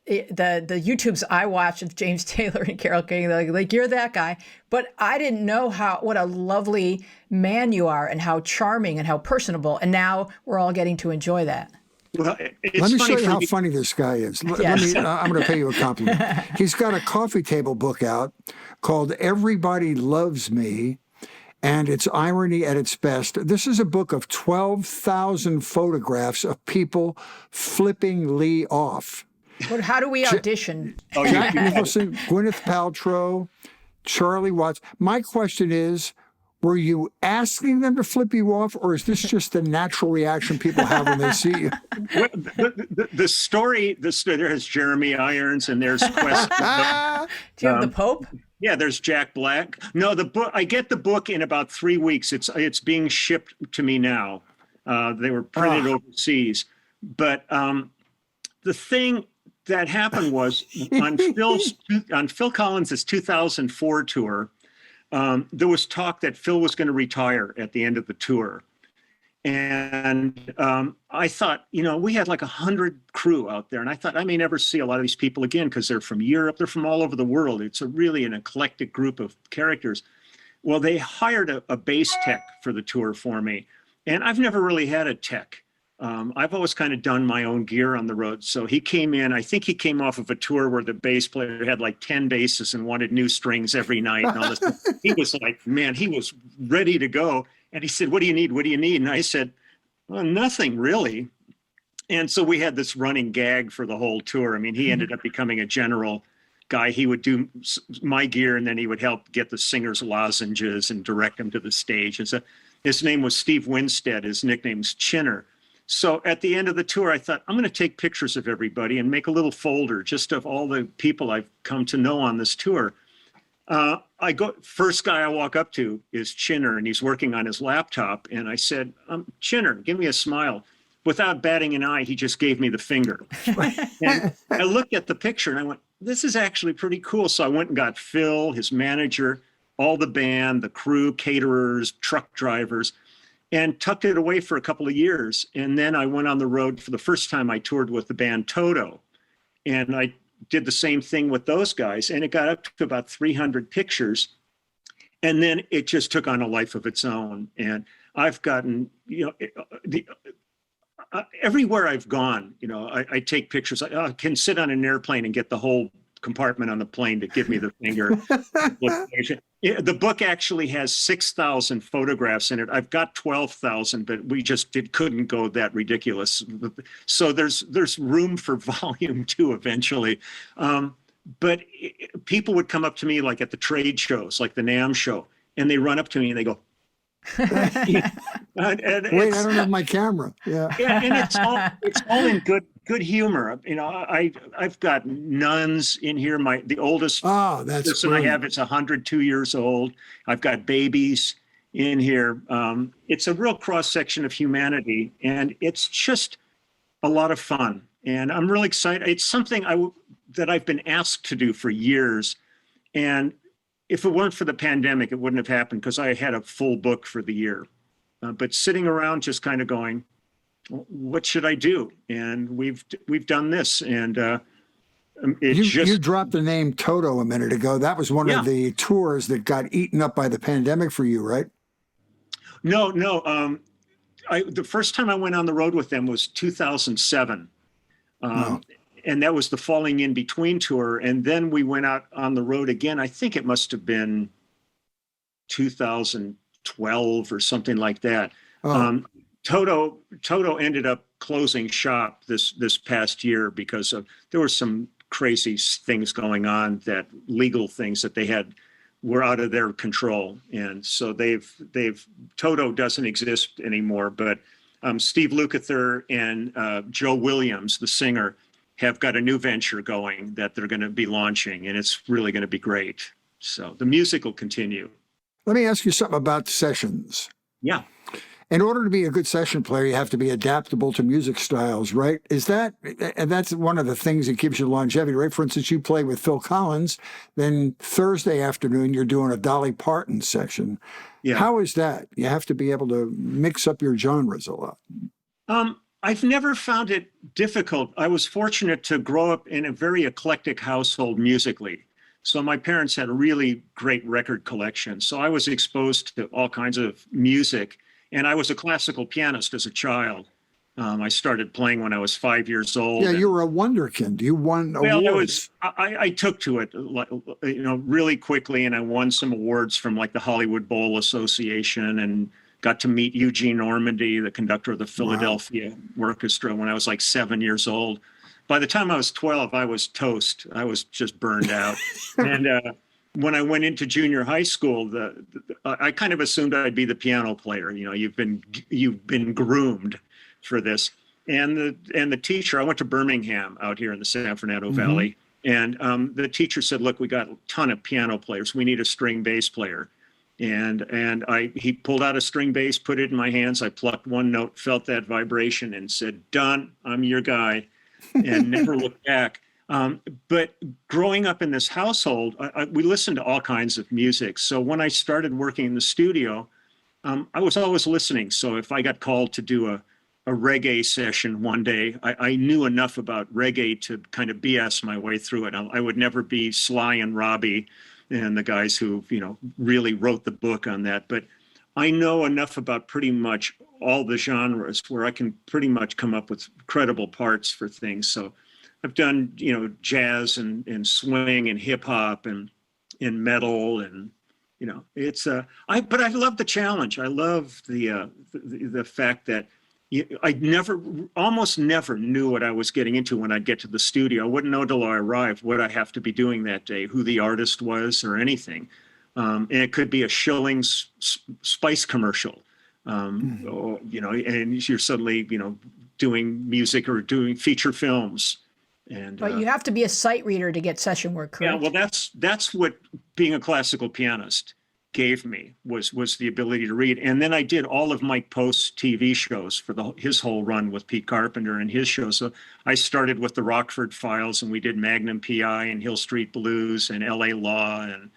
YouTubes I watch of James Taylor and Carole King. Like you're that guy. But I didn't know what a lovely man you are and how charming and how personable. And now we're all getting to enjoy that. Well, let me show you how funny this guy is. Yes. I'm going to pay you a compliment. He's got a coffee table book out called Everybody Loves Me, and it's irony at its best. This is a book of 12,000 photographs of people flipping Lee off. But how do we audition? Jack Nicholson, Gwyneth Paltrow, Charlie Watts. My question is, were you asking them to flip you off, or is this just the natural reaction people have when they see you? Well, the story, there's Jeremy Irons and there's Quest. Do you have the Pope? Yeah, there's Jack Black. No, the book, I get the book in about 3 weeks. It's being shipped to me now. They were printed overseas. But the thing that happened was on Phil Collins' 2004 tour, there was talk that Phil was going to retire at the end of the tour. And I thought, we had like 100 crew out there. And I thought I may never see a lot of these people again because they're from Europe. They're from all over the world. It's really an eclectic group of characters. Well, they hired a bass tech for the tour for me. And I've never really had a tech. I've always kind of done my own gear on the road. So he came in, I think he came off of a tour where the bass player had like 10 basses and wanted new strings every night and all this. He was like, man, he was ready to go. And he said, what do you need? What do you need? And I said, well, nothing really. And so we had this running gag for the whole tour. I mean, he ended up becoming a general guy. He would do my gear and then he would help get the singers' lozenges and direct them to the stage. And so his name was Steve Winstead. His nickname's Chinner. So at the end of the tour, I thought, I'm going to take pictures of everybody and make a little folder just of all the people I've come to know on this tour. First guy I walk up to is Chinner, and he's working on his laptop. And I said, Chinner, give me a smile. Without batting an eye, he just gave me the finger. And I looked at the picture and I went, this is actually pretty cool. So I went and got Phil, his manager, all the band, the crew, caterers, truck drivers, and tucked it away for a couple of years. And then I went on the road for the first time. I toured with the band Toto, and I did the same thing with those guys. And it got up to about 300 pictures. And then it just took on a life of its own. And I've gotten, everywhere I've gone, I take pictures. I can sit on an airplane and get the whole compartment on the plane to give me the finger. The book actually has 6,000 photographs in it. I've got 12,000, but we just couldn't go that ridiculous. So there's room for volume 2 eventually. But people would come up to me like at the trade shows, like the NAMM show, and they run up to me and they go, Wait, I don't have my camera. Yeah. Yeah, and it's all in good humor. You know, I've got nuns in here. The oldest That's person I have is 102 years old. I've got babies in here. It's a real cross section of humanity, and it's just a lot of fun. And I'm really excited. It's something that I've been asked to do for years, and if it weren't for the pandemic, it wouldn't have happened because I had a full book for the year. But sitting around just kind of going, what should I do? And we've done this, and you dropped the name Toto a minute ago. That was one of the tours that got eaten up by the pandemic for you, right? No. The first time I went on the road with them was 2007. And that was the Falling in Between tour. And then we went out on the road again. I think it must have been 2012 or something like that. Toto ended up closing shop this past year because there were some crazy things going on, that legal things that they had were out of their control. And so Toto doesn't exist anymore, but Steve Lukather and Joe Williams, the singer, have got a new venture going that they're going to be launching, and it's really going to be great. So the music will continue. Let me ask you something about sessions. Yeah. In order to be a good session player, you have to be adaptable to music styles, right? And that's one of the things that gives you longevity, right? For instance, you play with Phil Collins, then Thursday afternoon, you're doing a Dolly Parton session. Yeah. How is that? You have to be able to mix up your genres a lot. I've never found it difficult. I was fortunate to grow up in a very eclectic household musically. So my parents had a really great record collection. So I was exposed to all kinds of music. And I was a classical pianist as a child. I started playing when I was 5 years old. Yeah, you were a wonderkind. You won awards. I took to it, really quickly, and I won some awards from like the Hollywood Bowl Association, and got to meet Eugene Normandy, the conductor of the Philadelphia Orchestra, when I was like 7 years old. By the time I was 12, I was toast. I was just burned out. And when I went into junior high school, I kind of assumed I'd be the piano player. You know, you've been groomed for this. And the teacher, I went to Birmingham out here in the San Fernando Valley, and the teacher said, "Look, we got a ton of piano players. We need a string bass player." And he pulled out a string bass, put it in my hands. I plucked one note, felt that vibration, and said, "Done. I'm your guy," and never looked back. But growing up in this household, we listened to all kinds of music. So when I started working in the studio, I was always listening. So if I got called to do a reggae session one day, I knew enough about reggae to kind of BS my way through it. I would never be Sly and Robbie and the guys who, really wrote the book on that. But I know enough about pretty much all the genres where I can pretty much come up with credible parts for things. So I've done, jazz and swing and hip hop and metal, and it's but I love the challenge. I love the fact that I almost never knew what I was getting into when I'd get to the studio. I wouldn't know till I arrived what I have to be doing that day, who the artist was, or anything. And it could be a Schilling's spice commercial, or, and you're suddenly, doing music or doing feature films. But you have to be a sight reader to get session work, correct? Yeah, well, that's what being a classical pianist gave me, was the ability to read. And then I did all of Mike Post's TV shows for his whole run with Pete Carpenter and his shows. So I started with the Rockford Files, and we did Magnum PI and Hill Street Blues and LA Law and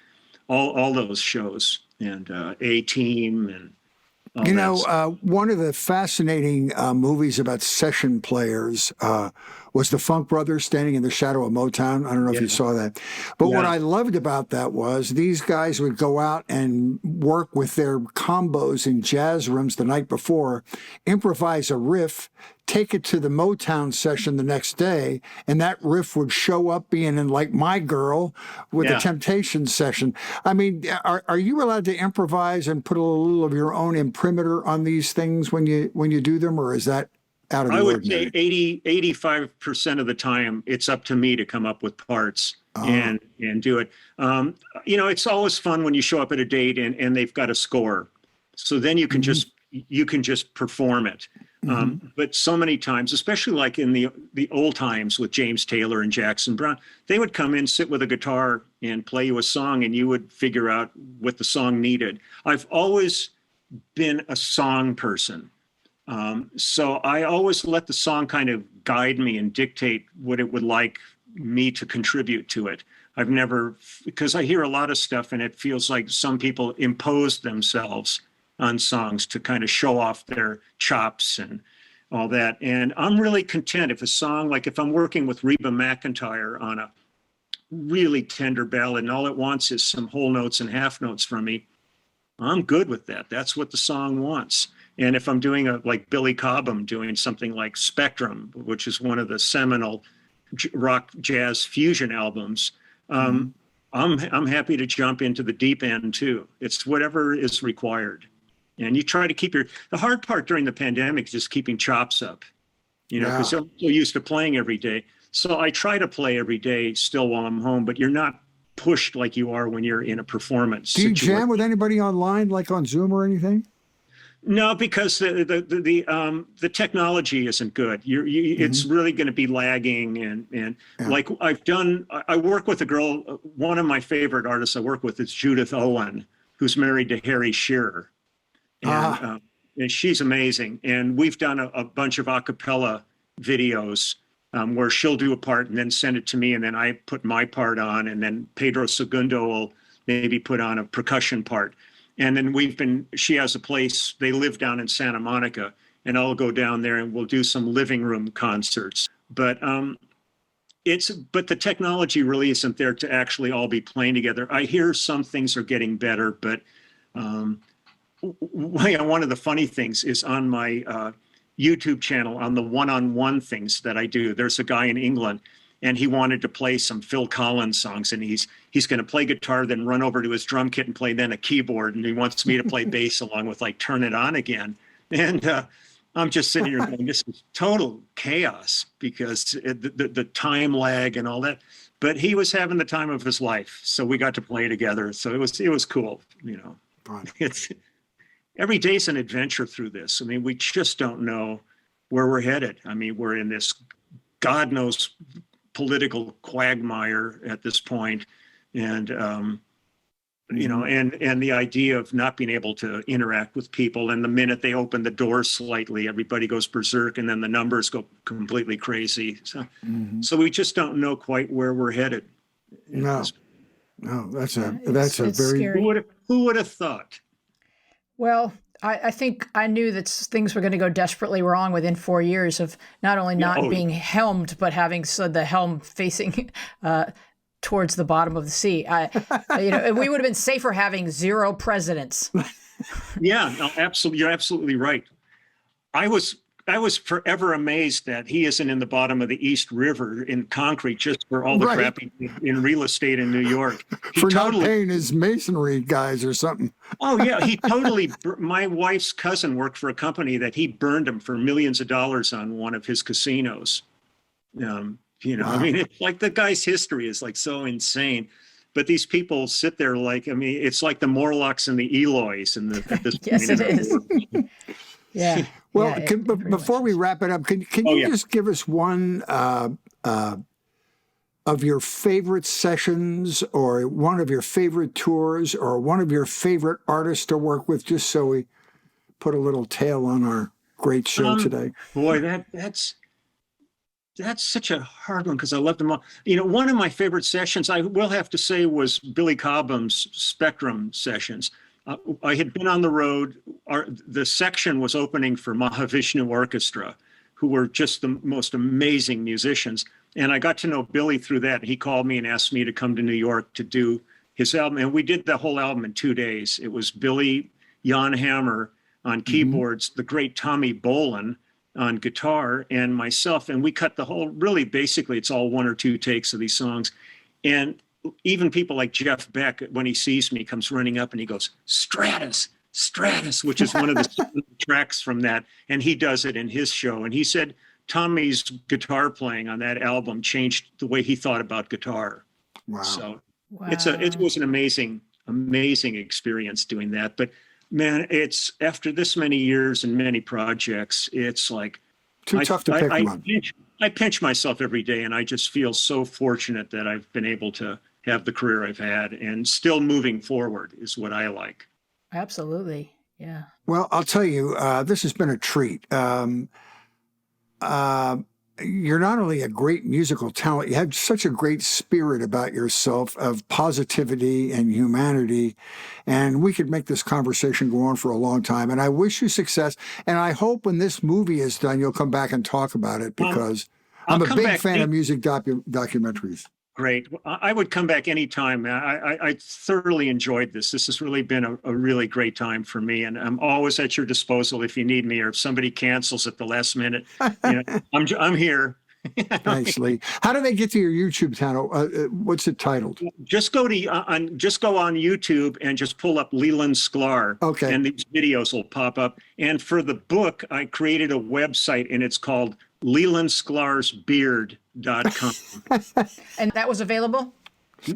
all those shows, and A-Team and one of the fascinating movies about session players was the Funk Brothers, Standing in the Shadow of Motown. I don't know if you saw that. But what I loved about that was these guys would go out and work with their combos in jazz rooms the night before, improvise a riff, take it to the Motown session the next day, and that riff would show up being in like My Girl with the Temptations session. I mean, are you allowed to improvise and put a little of your own imprimatur on these things when you do them, or is that out of the ordinary? I would say 85% of the time it's up to me to come up with parts and do it. It's always fun when you show up at a date and they've got a score. So then you can just perform it. But so many times, especially like in the old times with James Taylor and Jackson Browne, they would come in, sit with a guitar and play you a song, and you would figure out what the song needed. I've always been a song person. So I always let the song kind of guide me and dictate what it would like me to contribute to it. I've never, because I hear a lot of stuff and it feels like some people impose themselves on songs to kind of show off their chops and all that. And I'm really content if a song, like if I'm working with Reba McEntire on a really tender ballad and all it wants is some whole notes and half notes from me, I'm good with that. That's what the song wants. And if I'm doing like Billy Cobham doing something like Spectrum, which is one of the seminal rock jazz fusion albums, I'm happy to jump into the deep end too. It's whatever is required. And you try to keep the hard part during the pandemic is just keeping chops up, because I'm so used to playing every day. So I try to play every day still while I'm home, but you're not pushed like you are when you're in a performance. Do you jam with anybody online, like on Zoom or anything? No, because the technology isn't good. It's really going to be lagging, and like I work with a girl. One of my favorite artists I work with is Judith Owen, who's married to Harry Shearer, and she's amazing. And we've done a bunch of a cappella videos where she'll do a part and then send it to me, and then I put my part on, and then Pedro Segundo will maybe put on a percussion part. And then she has a place, they live down in Santa Monica, and I'll go down there and we'll do some living room concerts. But but the technology really isn't there to actually all be playing together. I hear some things are getting better, but one of the funny things is on my YouTube channel, on the one-on-one things that I do, there's a guy in England, and he wanted to play some Phil Collins songs, and he's going to play guitar, then run over to his drum kit and play then a keyboard, and he wants me to play bass along with like Turn It On Again. And I'm just sitting here going, this is total chaos because the time lag and all that. But he was having the time of his life, so we got to play together. So it was cool, It's every day's an adventure through this. I mean, we just don't know where we're headed. I mean, we're in this God knows political quagmire at this point, and and the idea of not being able to interact with people, and the minute they open the door slightly, everybody goes berserk, and then the numbers go completely crazy. So we just don't know quite where we're headed. No, that's a very scary. Who would have thought? Well, I think I knew that things were going to go desperately wrong within 4 years of not only not being helmed, but having the helm facing towards the bottom of the sea. We would have been safer having 0 presidents. Yeah, no, absolutely. You're absolutely right. I was forever amazed that he isn't in the bottom of the East River in concrete just for all the crap in real estate in New York. Not paying his masonry guys or something. Oh, yeah. He totally, my wife's cousin worked for a company that he burned him for millions of dollars on one of his casinos. Wow. I mean, it's like the guy's history is like so insane. But these people sit there like, I mean, it's like the Morlocks and the Eloys. At this yes, point it is. Yeah. Well, before we wrap it up, can you just give us one of your favorite sessions, or one of your favorite tours, or one of your favorite artists to work with, just so we put a little tail on our great show today? Boy, that's such a hard one because I love them all. One of my favorite sessions, I will have to say, was Billy Cobham's Spectrum sessions. I had been on the road. The section was opening for Mahavishnu Orchestra, who were just the most amazing musicians. And I got to know Billy through that. He called me and asked me to come to New York to do his album. And we did the whole album in 2 days. It was Billy, Jan Hammer on keyboards, the great Tommy Bolin on guitar, and myself. And we cut the whole, really, basically, it's all 1 or 2 takes of these songs. And even people like Jeff Beck, when he sees me, comes running up and he goes, Stratus, which is one of the tracks from that. And he does it in his show. And he said Tommy's guitar playing on that album changed the way he thought about guitar. Wow. So it was an amazing experience doing that. But Man, it's after this many years and many projects, it's like Too tough to pick one. I pinch myself every day, and I just feel so fortunate that I've been able to have the career I've had, and still moving forward is what I like. Absolutely. Yeah. Well, I'll tell you, this has been a treat. You're not only a great musical talent, you have such a great spirit about yourself of positivity and humanity. And we could make this conversation go on for a long time. And I wish you success. And I hope when this movie is done, you'll come back and talk about it, because I'm a big fan of music documentaries. Great. I would come back anytime. I thoroughly enjoyed this. This has really been a really great time for me. And I'm always at your disposal if you need me, or if somebody cancels at the last minute. I'm here. Thanks, Lee. How do they get to your YouTube channel? What's it titled? Just go on YouTube and just pull up Leland Sklar. Okay. And these videos will pop up. And for the book, I created a website, and it's called LelandSklarsBeard.com. And that was available?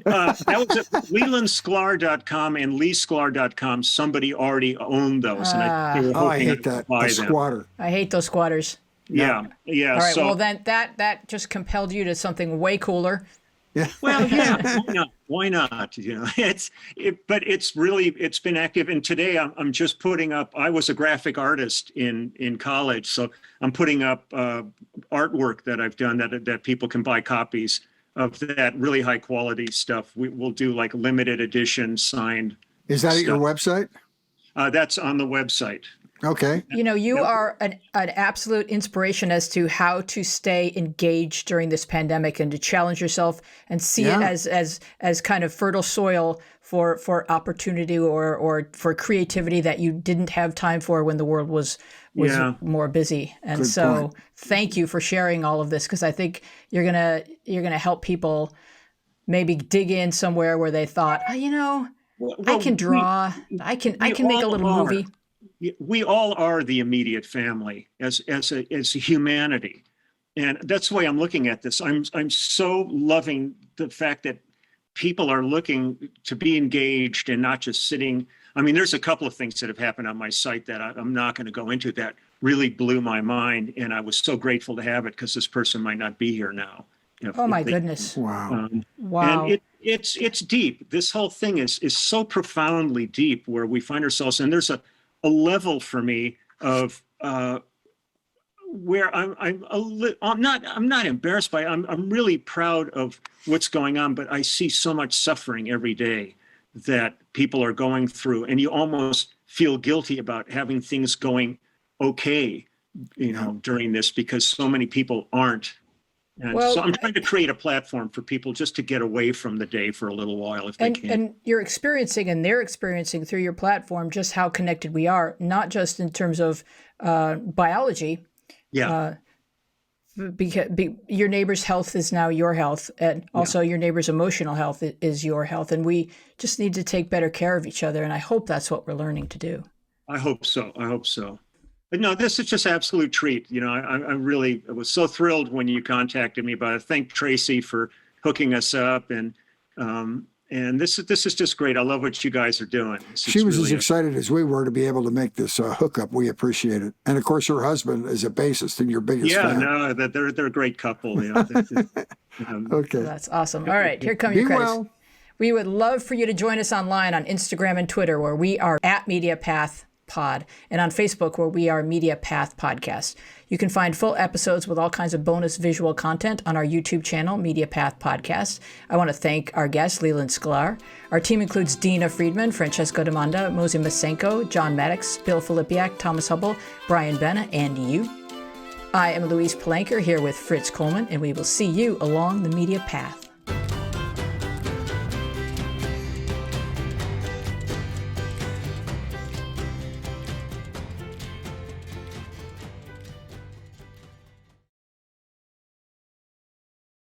That was at LelandSklar.com and LeeSklar.com. Somebody already owned those. And I hate that. The squatter. I hate those squatters. Yeah. All right. Well, then that just compelled you to something way cooler. Yeah. Well, yeah. Why not? But it's been active. And today I'm just putting up. I was a graphic artist in college, so I'm putting up artwork that I've done that people can buy copies of, that really high quality stuff. We'll do like limited edition signed. Is that stuff. at your website? That's on the website. Okay. You are an absolute inspiration as to how to stay engaged during this pandemic and to challenge yourself and see it as kind of fertile soil for opportunity or for creativity that you didn't have time for when the world was more busy. And Good so point. Thank you for sharing all of this, because I think you're gonna help people maybe dig in somewhere where they thought, I can draw, I can make a little movie. We all are the immediate family as humanity, and that's the way I'm looking at this. I'm so loving the fact that people are looking to be engaged and not just sitting. I mean, there's a couple of things that have happened on my site that I'm not going to go into that really blew my mind, and I was so grateful to have it, because this person might not be here now. Oh my goodness! Wow! Wow! And it's deep. This whole thing is so profoundly deep, where we find ourselves, and there's a level for me of where I'm not embarrassed by it. I'm really proud of what's going on, but I see so much suffering every day that people are going through, and you almost feel guilty about having things going okay, during this, because so many people aren't. And so I'm trying to create a platform for people just to get away from the day for a little while if they can. And you're experiencing, and they're experiencing through your platform, just how connected we are, not just in terms of biology. Yeah. Because your neighbor's health is now your health, and also your neighbor's emotional health is your health. And we just need to take better care of each other. And I hope that's what we're learning to do. I hope so. But no, this is just absolute treat. I was so thrilled when you contacted me, but I thank Tracy for hooking us up, and this is just great. I love what you guys are doing. She was as excited as we were to be able to make this hookup. We appreciate it, and of course, her husband is a bassist and your biggest fan. Yeah, no, they're a great couple. Okay, that's awesome. All right, here come your credits. Well. We would love for you to join us online on Instagram and Twitter, where we are at MediaPath Pod, and on Facebook, where we are Media Path Podcast. You can find full episodes with all kinds of bonus visual content on our YouTube channel, Media Path Podcast. I want to thank our guest, Leland Sklar. Our team includes Dina Friedman, Francesco Demanda, Mosi Masenko, John Maddox, Bill Filipiak, Thomas Hubble, Brian Benna, and you. I am Louise Palanker, here with Fritz Coleman, and we will see you along the Media Path.